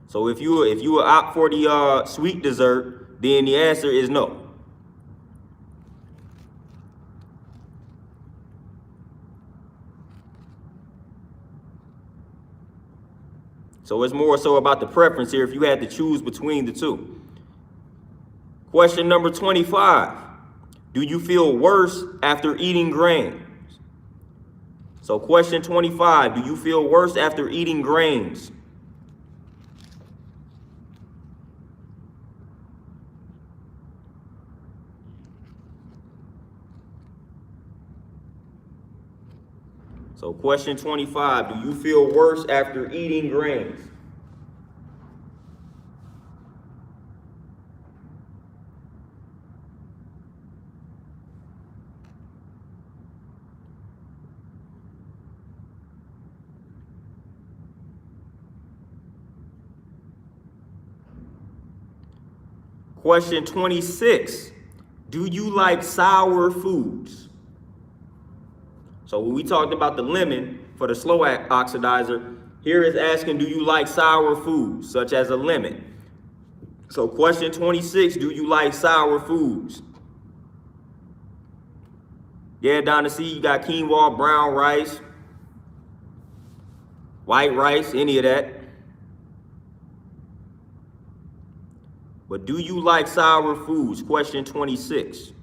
So if you would opt for the sweet dessert, then the answer is no. So it's more so about the preference here if you had to choose between the two. Question number 25. Do you feel worse after eating grains? So question 25. Do you feel worse after eating grains? So question 25, do you feel worse after eating grains? Question 26, do you like sour foods? So when we talked about the lemon for the slow oxidizer, here is asking, do you like sour foods, such as a lemon? So question 26, do you like sour foods? Yeah, down to see you got quinoa, brown rice, white rice, any of that. But do you like sour foods? Question 26.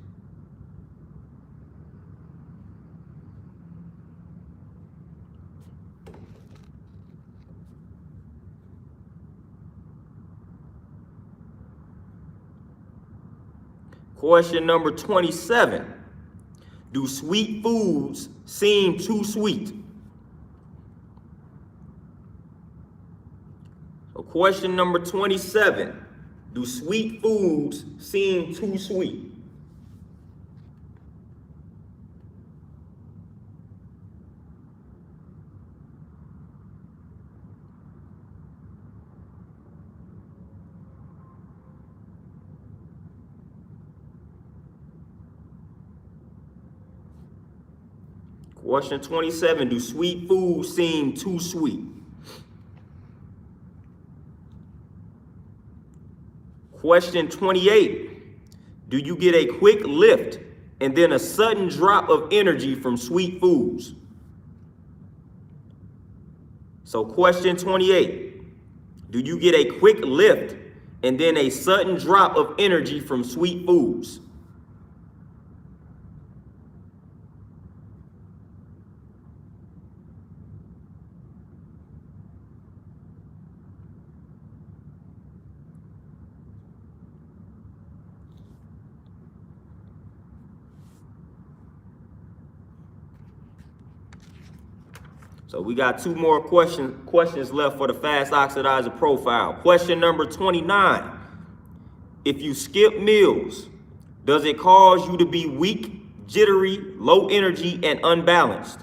Question number 27. Do sweet foods seem too sweet? So question number 27. Do sweet foods seem too sweet? Question 27, do sweet foods seem too sweet? Question 28, do you get a quick lift and then a sudden drop of energy from sweet foods? So question 28, do you get a quick lift and then a sudden drop of energy from sweet foods? So we got two more questions left for the fast oxidizer profile. Question number 29. If you skip meals, does it cause you to be weak, jittery, low energy, and unbalanced?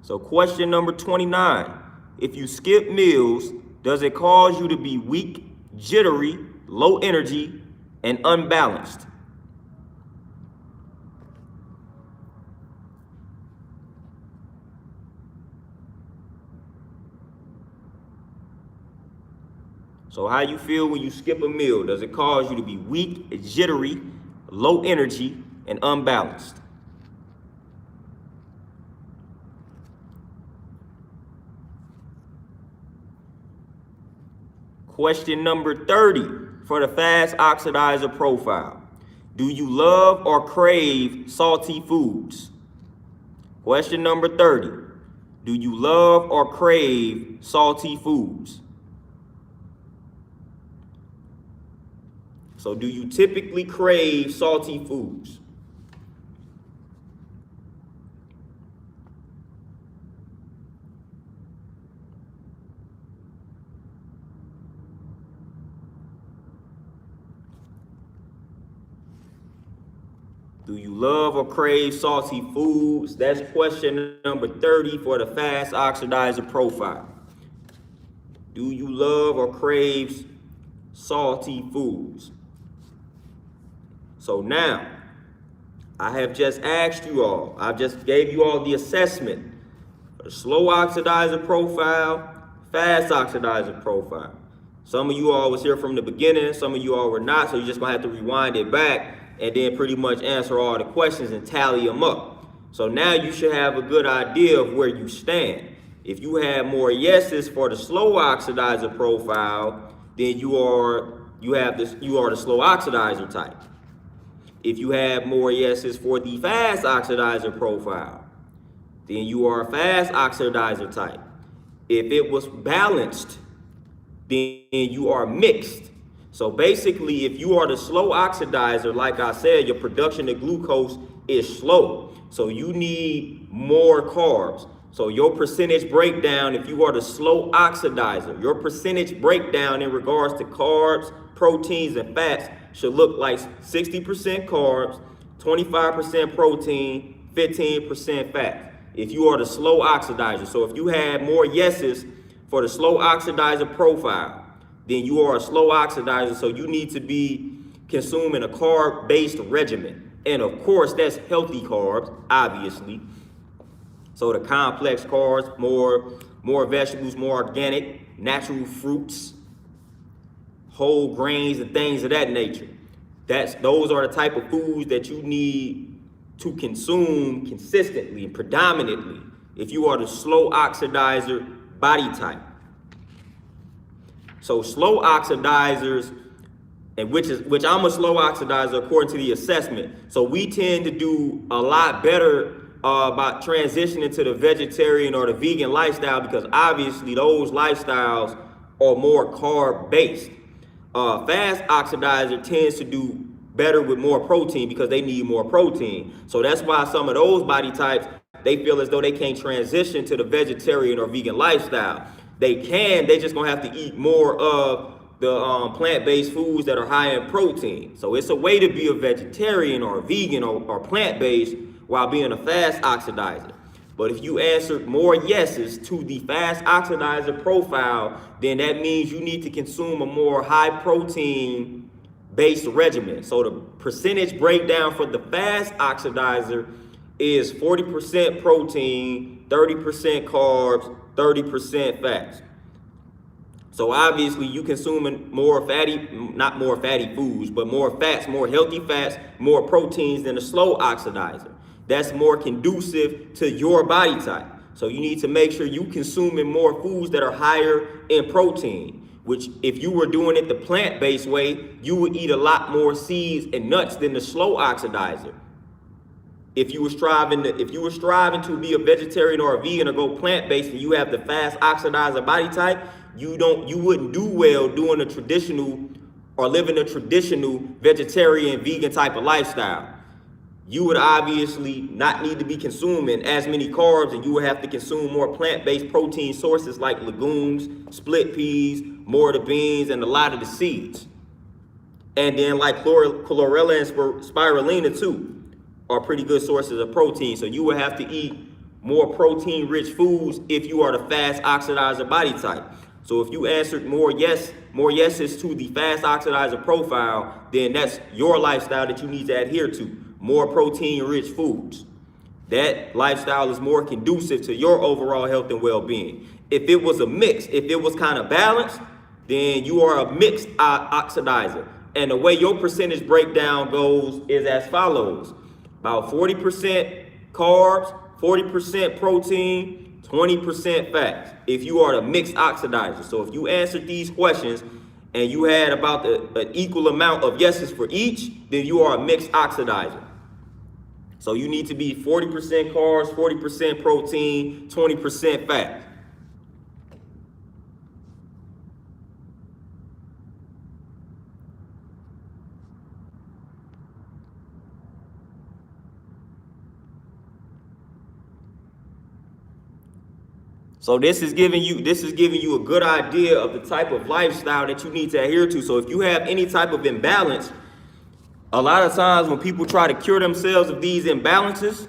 So question number 29. If you skip meals, does it cause you to be weak, jittery, low energy, and unbalanced? So how you feel when you skip a meal? Does it cause you to be weak, jittery, low energy, and unbalanced? Question number 30 for the fast oxidizer profile. Do you love or crave salty foods? Question number 30. Do you love or crave salty foods? So do you typically crave salty foods? Do you love or crave salty foods? That's question number 30 for the fast oxidizer profile. Do you love or crave salty foods? So now, I have just asked you all, I just gave you all the assessment for the slow oxidizer profile, fast oxidizer profile. Some of you all was here from the beginning, some of you all were not, so you're just gonna have to rewind it back and then pretty much answer all the questions and tally them up. So now you should have a good idea of where you stand. If you have more yeses for the slow oxidizer profile, then you are the slow oxidizer type. If you have more yeses for the fast oxidizer profile, then you are a fast oxidizer type. If it was balanced, then you are mixed. So basically, if you are the slow oxidizer, like I said, your production of glucose is slow. So you need more carbs. So your percentage breakdown, if you are the slow oxidizer, your percentage breakdown in regards to carbs, proteins, and fats should look like 60% carbs, 25% protein, 15% fat. If you are the slow oxidizer. So if you have more yeses for the slow oxidizer profile, then you are a slow oxidizer, so you need to be consuming a carb-based regimen. And of course, that's healthy carbs, obviously. So the complex carbs, more vegetables, more organic, natural fruits, whole grains, and things of that nature. Those are the type of foods that you need to consume consistently and predominantly if you are the slow oxidizer body type. So slow oxidizers, and which I'm a slow oxidizer according to the assessment. So we tend to do a lot better about transitioning to the vegetarian or the vegan lifestyle because obviously those lifestyles are more carb based. Fast oxidizer tends to do better with more protein because they need more protein. So that's why some of those body types, they feel as though they can't transition to the vegetarian or vegan lifestyle. They can, they just gonna have to eat more of the plant-based foods that are high in protein. So it's a way to be a vegetarian or a vegan or plant-based while being a fast oxidizer. But if you answered more yeses to the fast oxidizer profile, then that means you need to consume a more high protein based regimen. So the percentage breakdown for the fast oxidizer is 40% protein, 30% carbs, 30% fats. So obviously you consuming more fatty, not more fatty foods, but more fats, more healthy fats, more proteins than a slow oxidizer. That's more conducive to your body type. So you need to make sure you consuming more foods that are higher in protein, which if you were doing it the plant-based way, you would eat a lot more seeds and nuts than the slow oxidizer. If you were striving to be a vegetarian or a vegan or go plant-based and you have the fast oxidizer body type, you wouldn't do well doing a traditional or living a traditional vegetarian vegan type of lifestyle. You would obviously not need to be consuming as many carbs, and you would have to consume more plant-based protein sources like legumes, split peas, more of the beans, and a lot of the seeds. And then like chlorella and spirulina too are pretty good sources of protein. So you would have to eat more protein-rich foods if you are the fast oxidizer body type. So if you answered more yeses to the fast oxidizer profile, then that's your lifestyle that you need to adhere to. More protein-rich foods. That lifestyle is more conducive to your overall health and well-being. If it was a mix, if it was kind of balanced, then you are a mixed oxidizer. And the way your percentage breakdown goes is as follows. About 40% carbs, 40% protein, 20% fats if you are the mixed oxidizer. So if you answered these questions and you had about an equal amount of yeses for each, then you are a mixed oxidizer. So you need to be 40% carbs, 40% protein, 20% fat. So this is giving you a good idea of the type of lifestyle that you need to adhere to. So if you have any type of imbalance, a lot of times when people try to cure themselves of these imbalances,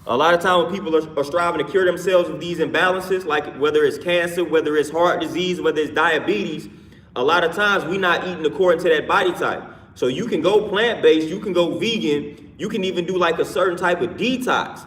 are striving to cure themselves of these imbalances, like whether it's cancer, whether it's heart disease, whether it's diabetes, a lot of times we're not eating according to that body type. So you can go plant-based, you can go vegan, you can even do like a certain type of detox.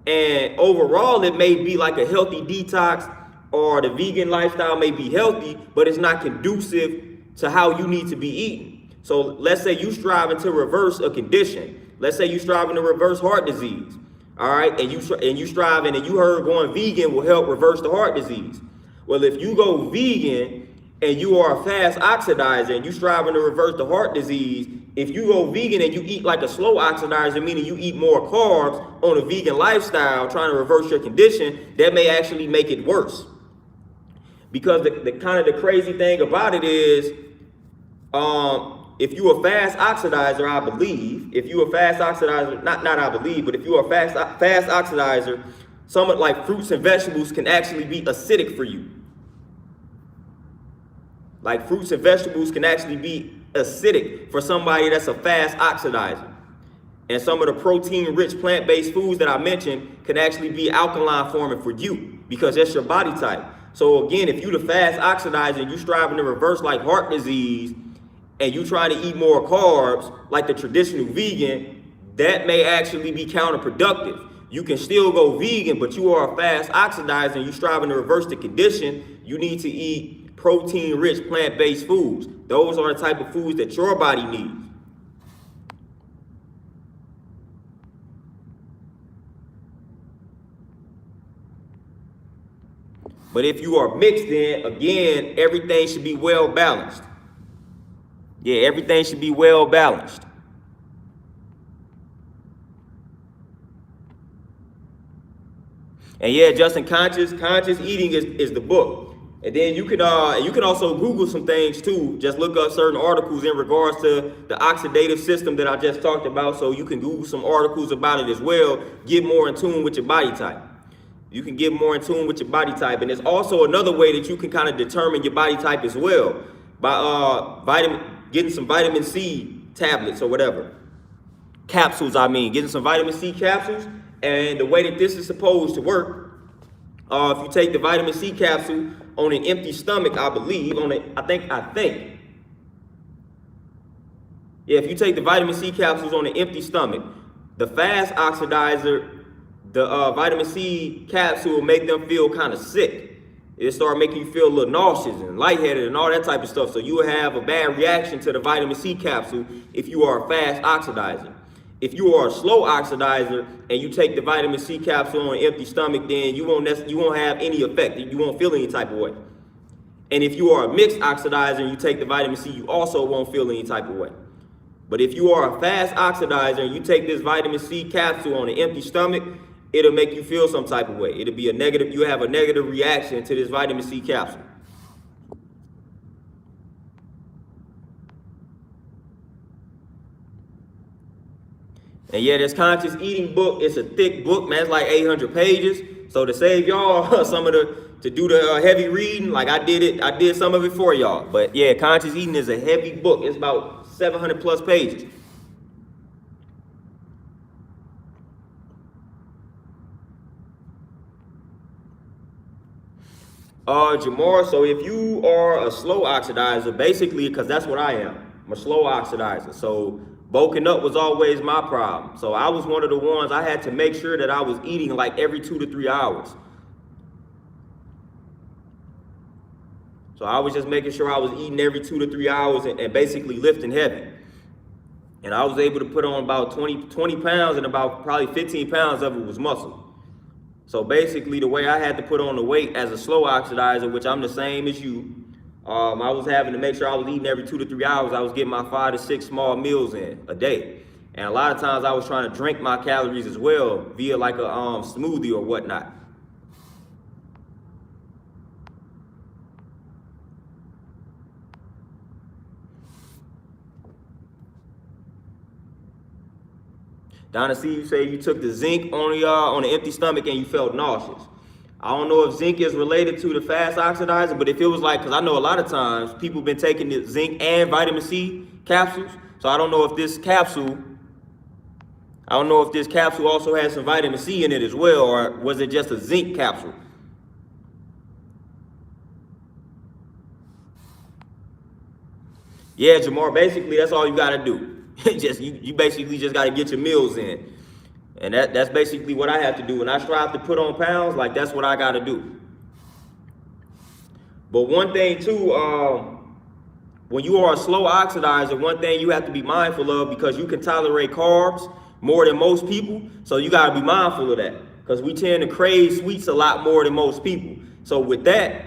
And overall, it may be like a healthy detox, or the vegan lifestyle may be healthy, but it's not conducive to how you need to be eating. So let's say you striving to reverse a condition. Let's say you striving to reverse heart disease. All right, and you striving, and you heard going vegan will help reverse the heart disease. Well, if you go vegan and you are a fast oxidizer and you striving to reverse the heart disease, if you go vegan and you eat like a slow oxidizer, meaning you eat more carbs on a vegan lifestyle, trying to reverse your condition, that may actually make it worse. Because the kind of the crazy thing about it is, if you're a fast oxidizer, I believe, if you're a fast oxidizer, not I believe, but if you're a fast oxidizer, some like fruits and vegetables can actually be acidic for you. Like fruits and vegetables can actually be acidic for somebody that's a fast oxidizer. And some of the protein-rich plant-based foods that I mentioned can actually be alkaline forming for you because that's your body type. So again, if you're the fast oxidizer and you're striving to reverse like heart disease and you trying to eat more carbs like the traditional vegan, that may actually be counterproductive. You can still go vegan, but you are a fast oxidizer and you're striving to reverse the condition. You need to eat protein-rich plant-based foods. Those are the type of foods that your body needs. But if you are mixed in, again, everything should be well balanced. Yeah, everything should be well balanced. And yeah, Justin, conscious eating is the book. And then you can also Google some things too. Just look up certain articles in regards to the oxidative system that I just talked about. So you can Google some articles about it as well. Get more in tune with your body type. You can get more in tune with your body type. And there's also another way that you can kind of determine your body type as well by getting some vitamin C tablets or whatever. Capsules, getting some vitamin C capsules. And the way that this is supposed to work, if you take the vitamin C capsule on an empty stomach, I believe, if you take the vitamin C capsules on an empty stomach, the fast oxidizer, the vitamin C capsule will make them feel kind of sick. It'll start making you feel a little nauseous and lightheaded and all that type of stuff. So you will have a bad reaction to the vitamin C capsule if you are a fast oxidizer. If you are a slow oxidizer and you take the vitamin C capsule on an empty stomach, then you won't have any effect. You won't feel any type of way. And if you are a mixed oxidizer and you take the vitamin C, you also won't feel any type of way. But if you are a fast oxidizer and you take this vitamin C capsule on an empty stomach, it'll make you feel some type of way. It'll be you have a negative reaction to this vitamin C capsule. And yeah, this conscious eating book, it's a thick book, man. It's like 800 pages. So to save y'all to do the heavy reading, like I did some of it for y'all. But yeah, conscious eating is a heavy book. It's about 700 plus pages. Jamar, so if you are a slow oxidizer, basically, because that's what I am, I'm a slow oxidizer. So bulking up was always my problem. So I was one of the ones, I had to make sure that I was eating like every 2 to 3 hours. So I was just making sure I was eating every 2 to 3 hours and basically lifting heavy. And I was able to put on about 20 pounds, and about probably 15 pounds of it was muscle. So basically, the way I had to put on the weight as a slow oxidizer, which I'm the same as you, I was having to make sure I was eating every 2 to 3 hours. I was getting my 5 to 6 small meals in a day. And a lot of times I was trying to drink my calories as well via like a smoothie or whatnot. Donna C, you say you took the zinc on an empty stomach and you felt nauseous. I don't know if zinc is related to the fast oxidizer, but if it was like, because I know a lot of times people been taking the zinc and vitamin C capsules, so I don't know if this capsule also has some vitamin C in it as well, or was it just a zinc capsule? Yeah, Jamar, basically that's all you gotta do. You basically just gotta get your meals in. And that's basically what I have to do. When I strive to put on pounds, like that's what I gotta do. But one thing too, when you are a slow oxidizer, one thing you have to be mindful of, because you can tolerate carbs more than most people, so you gotta be mindful of that. Because we tend to crave sweets a lot more than most people. So with that,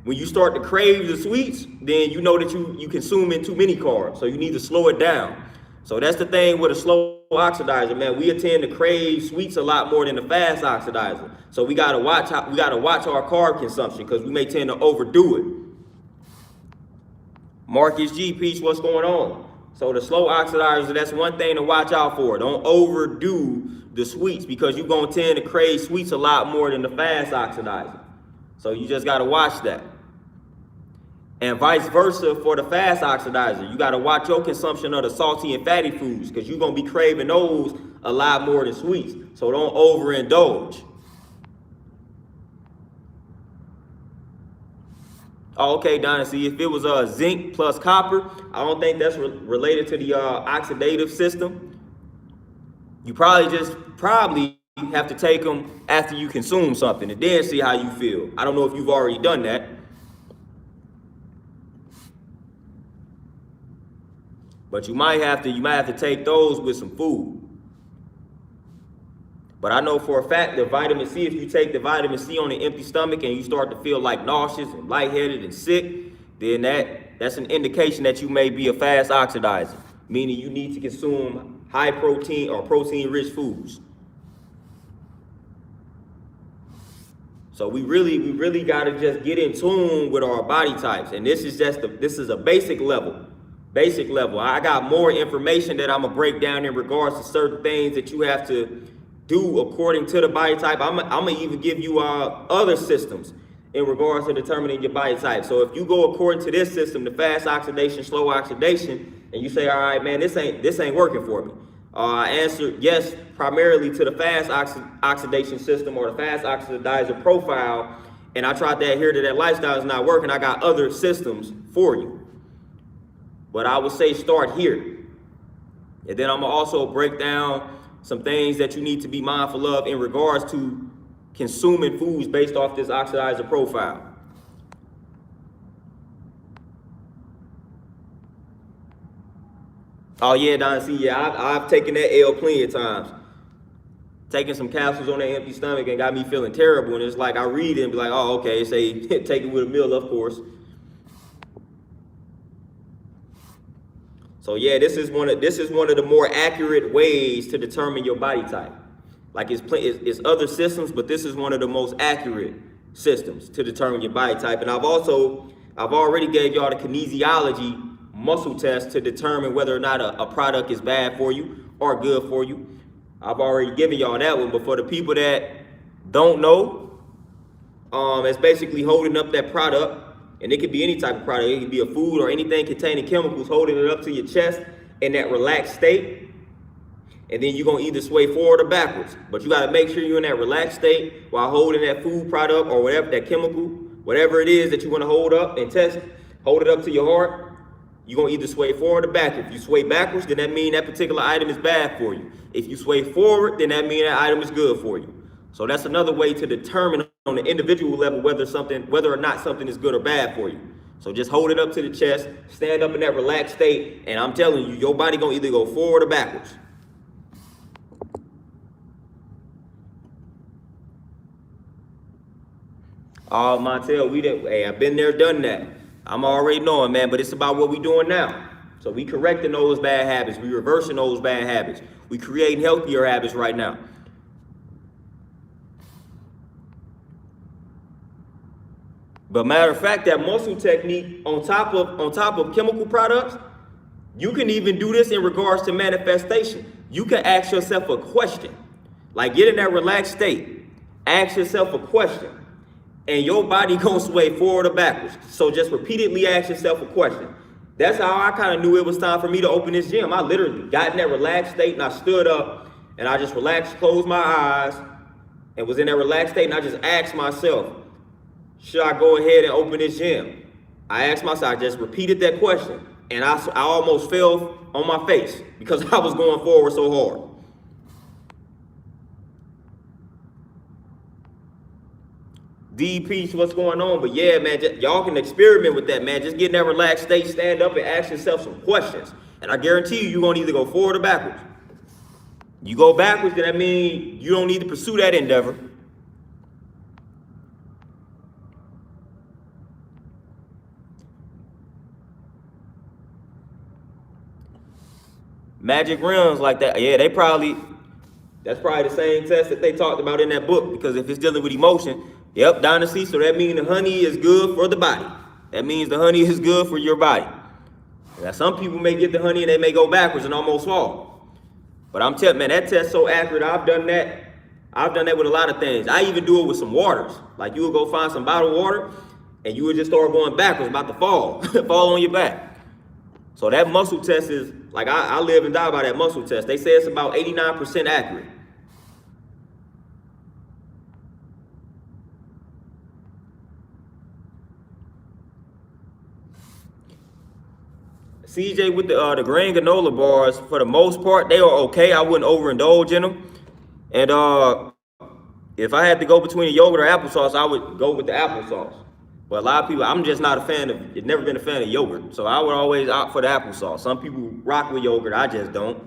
when you start to crave the sweets, then you know that you consuming too many carbs. So you need to slow it down. So that's the thing with a slow oxidizer, man. We tend to crave sweets a lot more than the fast oxidizer. So we gotta watch our carb consumption, because we may tend to overdo it. Marcus G, Peach, what's going on? So the slow oxidizer, that's one thing to watch out for. Don't overdo the sweets, because you're gonna tend to crave sweets a lot more than the fast oxidizer. So you just gotta watch that. And vice versa for the fast oxidizer. You gotta watch your consumption of the salty and fatty foods, because you're gonna be craving those a lot more than sweets. So don't overindulge. Oh, okay, Donna, see, if it was zinc plus copper, I don't think that's related to the oxidative system. You probably have to take them after you consume something and then see how you feel. I don't know if you've already done that. But you might have to take those with some food. But I know for a fact that vitamin C, if you take the vitamin C on an empty stomach and you start to feel like nauseous and lightheaded and sick, then that's an indication that you may be a fast oxidizer, meaning you need to consume high protein or protein-rich foods. So we really gotta just get in tune with our body types, and this is a basic level. I got more information that I'm gonna break down in regards to certain things that you have to do according to the body type. I'm gonna even give you other systems in regards to determining your body type. So if you go according to this system, the fast oxidation, slow oxidation, and you say, all right, man, this ain't working for me. I answered yes primarily to the fast oxidation system or the fast oxidizer profile, and I tried to adhere to that lifestyle. It's not working. I got other systems for you. But I would say start here. And then I'm gonna also break down some things that you need to be mindful of in regards to consuming foods based off this oxidizer profile. Oh yeah, Don C, yeah, I've taken that L plenty of times. Taking some capsules on that empty stomach and got me feeling terrible. And it's like I read it and be like, oh, okay, say take it with a meal, of course. So yeah, this is one of the more accurate ways to determine your body type. Like it's other systems, but this is one of the most accurate systems to determine your body type. And I've already gave y'all the kinesiology muscle test to determine whether or not a product is bad for you or good for you. I've already given y'all that one, but for the people that don't know, it's basically holding up that product. And it could be any type of product. It could be a food or anything containing chemicals, holding it up to your chest in that relaxed state. And then you're going to either sway forward or backwards. But you got to make sure you're in that relaxed state while holding that food product or whatever, that chemical, whatever it is that you want to hold up and test, hold it up to your heart. You're going to either sway forward or back. If you sway backwards, then that means that particular item is bad for you. If you sway forward, then that means that item is good for you. So that's another way to determine on the individual level whether or not something is good or bad for you. So just hold it up to the chest, stand up in that relaxed state, and I'm telling you, your body gonna either go forward or backwards. Oh, Montel, hey, I've been there, done that. I'm already knowing, man, but it's about what we doing now. So we correcting those bad habits. We reversing those bad habits. We creating healthier habits right now. But matter of fact, that muscle technique on top of chemical products, you can even do this in regards to manifestation. You can ask yourself a question. Like get in that relaxed state. Ask yourself a question. And your body gonna sway forward or backwards. So just repeatedly ask yourself a question. That's how I kind of knew it was time for me to open this gym. I literally got in that relaxed state and I stood up and I just relaxed, closed my eyes, and was in that relaxed state and I just asked myself, should I go ahead and open this gym? I asked myself, I just repeated that question, and I almost fell on my face because I was going forward so hard. DP, what's going on? But yeah, man, y'all can experiment with that, man. Just get in that relaxed state, stand up, and ask yourself some questions. And I guarantee you, you're going to either go forward or backwards. You go backwards, then that means you don't need to pursue that endeavor. Magic rims like that, yeah, that's probably the same test that they talked about in that book, because if it's dealing with emotion, yep, dynasty, so that means the honey is good for the body. That means the honey is good for your body. Now, some people may get the honey and they may go backwards and almost fall. But I'm telling you, man, that test's so accurate. I've done that with a lot of things. I even do it with some waters. Like you would go find some bottled water and you would just start going backwards, about to fall, fall on your back. So that muscle test is, like, I live and die by that muscle test. They say it's about 89% accurate. CJ with the grain granola bars, for the most part, they are okay. I wouldn't overindulge in them. And if I had to go between a yogurt or applesauce, I would go with the applesauce. But a lot of people, I'm just not a fan of, never been a fan of yogurt. So I would always opt for the applesauce. Some people rock with yogurt, I just don't.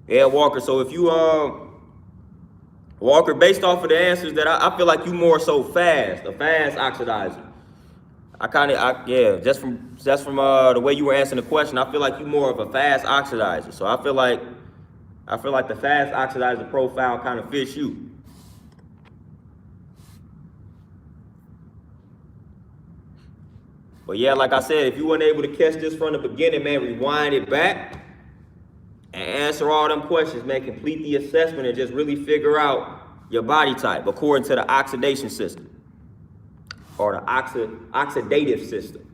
Yeah, Walker, so if you, Walker, based off of the answers that I feel like you more so a fast oxidizer. Just from the way you were answering the question, I feel like you more of a fast oxidizer. So I feel like the fast oxidizer profile kind of fits you. But yeah, like I said, if you weren't able to catch this from the beginning, man, rewind it back and answer all them questions, man. Complete the assessment and just really figure out your body type according to the oxidation system or the oxidative system.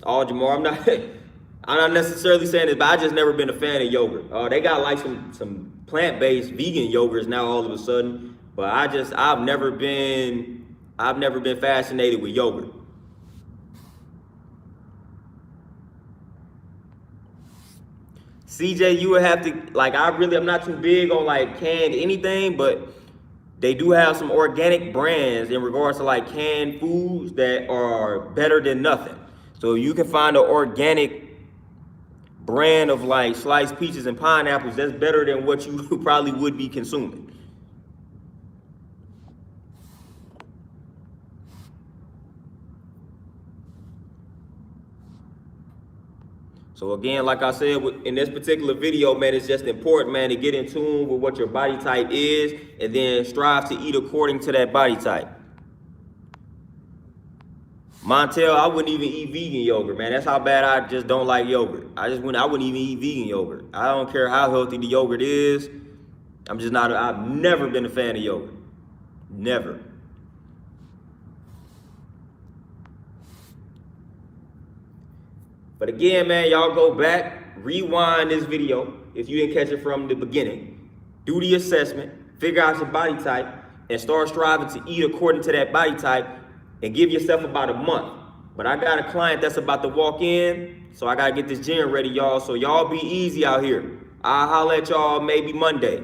Oh, Jamar, I'm not necessarily saying this, but I just never been a fan of yogurt. They got like some plant-based vegan yogurts now all of a sudden, but I've never been fascinated with yogurt. CJ, you would have to, like, I'm not too big on like canned anything, but they do have some organic brands in regards to like canned foods that are better than nothing. So you can find an organic brand of like sliced peaches and pineapples that's better than what you probably would be consuming. So again, like I said, in this particular video, man, it's just important, man, to get in tune with what your body type is and then strive to eat according to that body type. Montel, I wouldn't even eat vegan yogurt, man. That's how bad I just don't like yogurt. I wouldn't even eat vegan yogurt. I don't care how healthy the yogurt is. I've never been a fan of yogurt. Never. But again, man, y'all go back, rewind this video if you didn't catch it from the beginning. Do the assessment, figure out your body type, and start striving to eat according to that body type, and give yourself about a month. But I got a client that's about to walk in, so I gotta get this gym ready, y'all. So y'all be easy out here. I'll holler at y'all maybe Monday.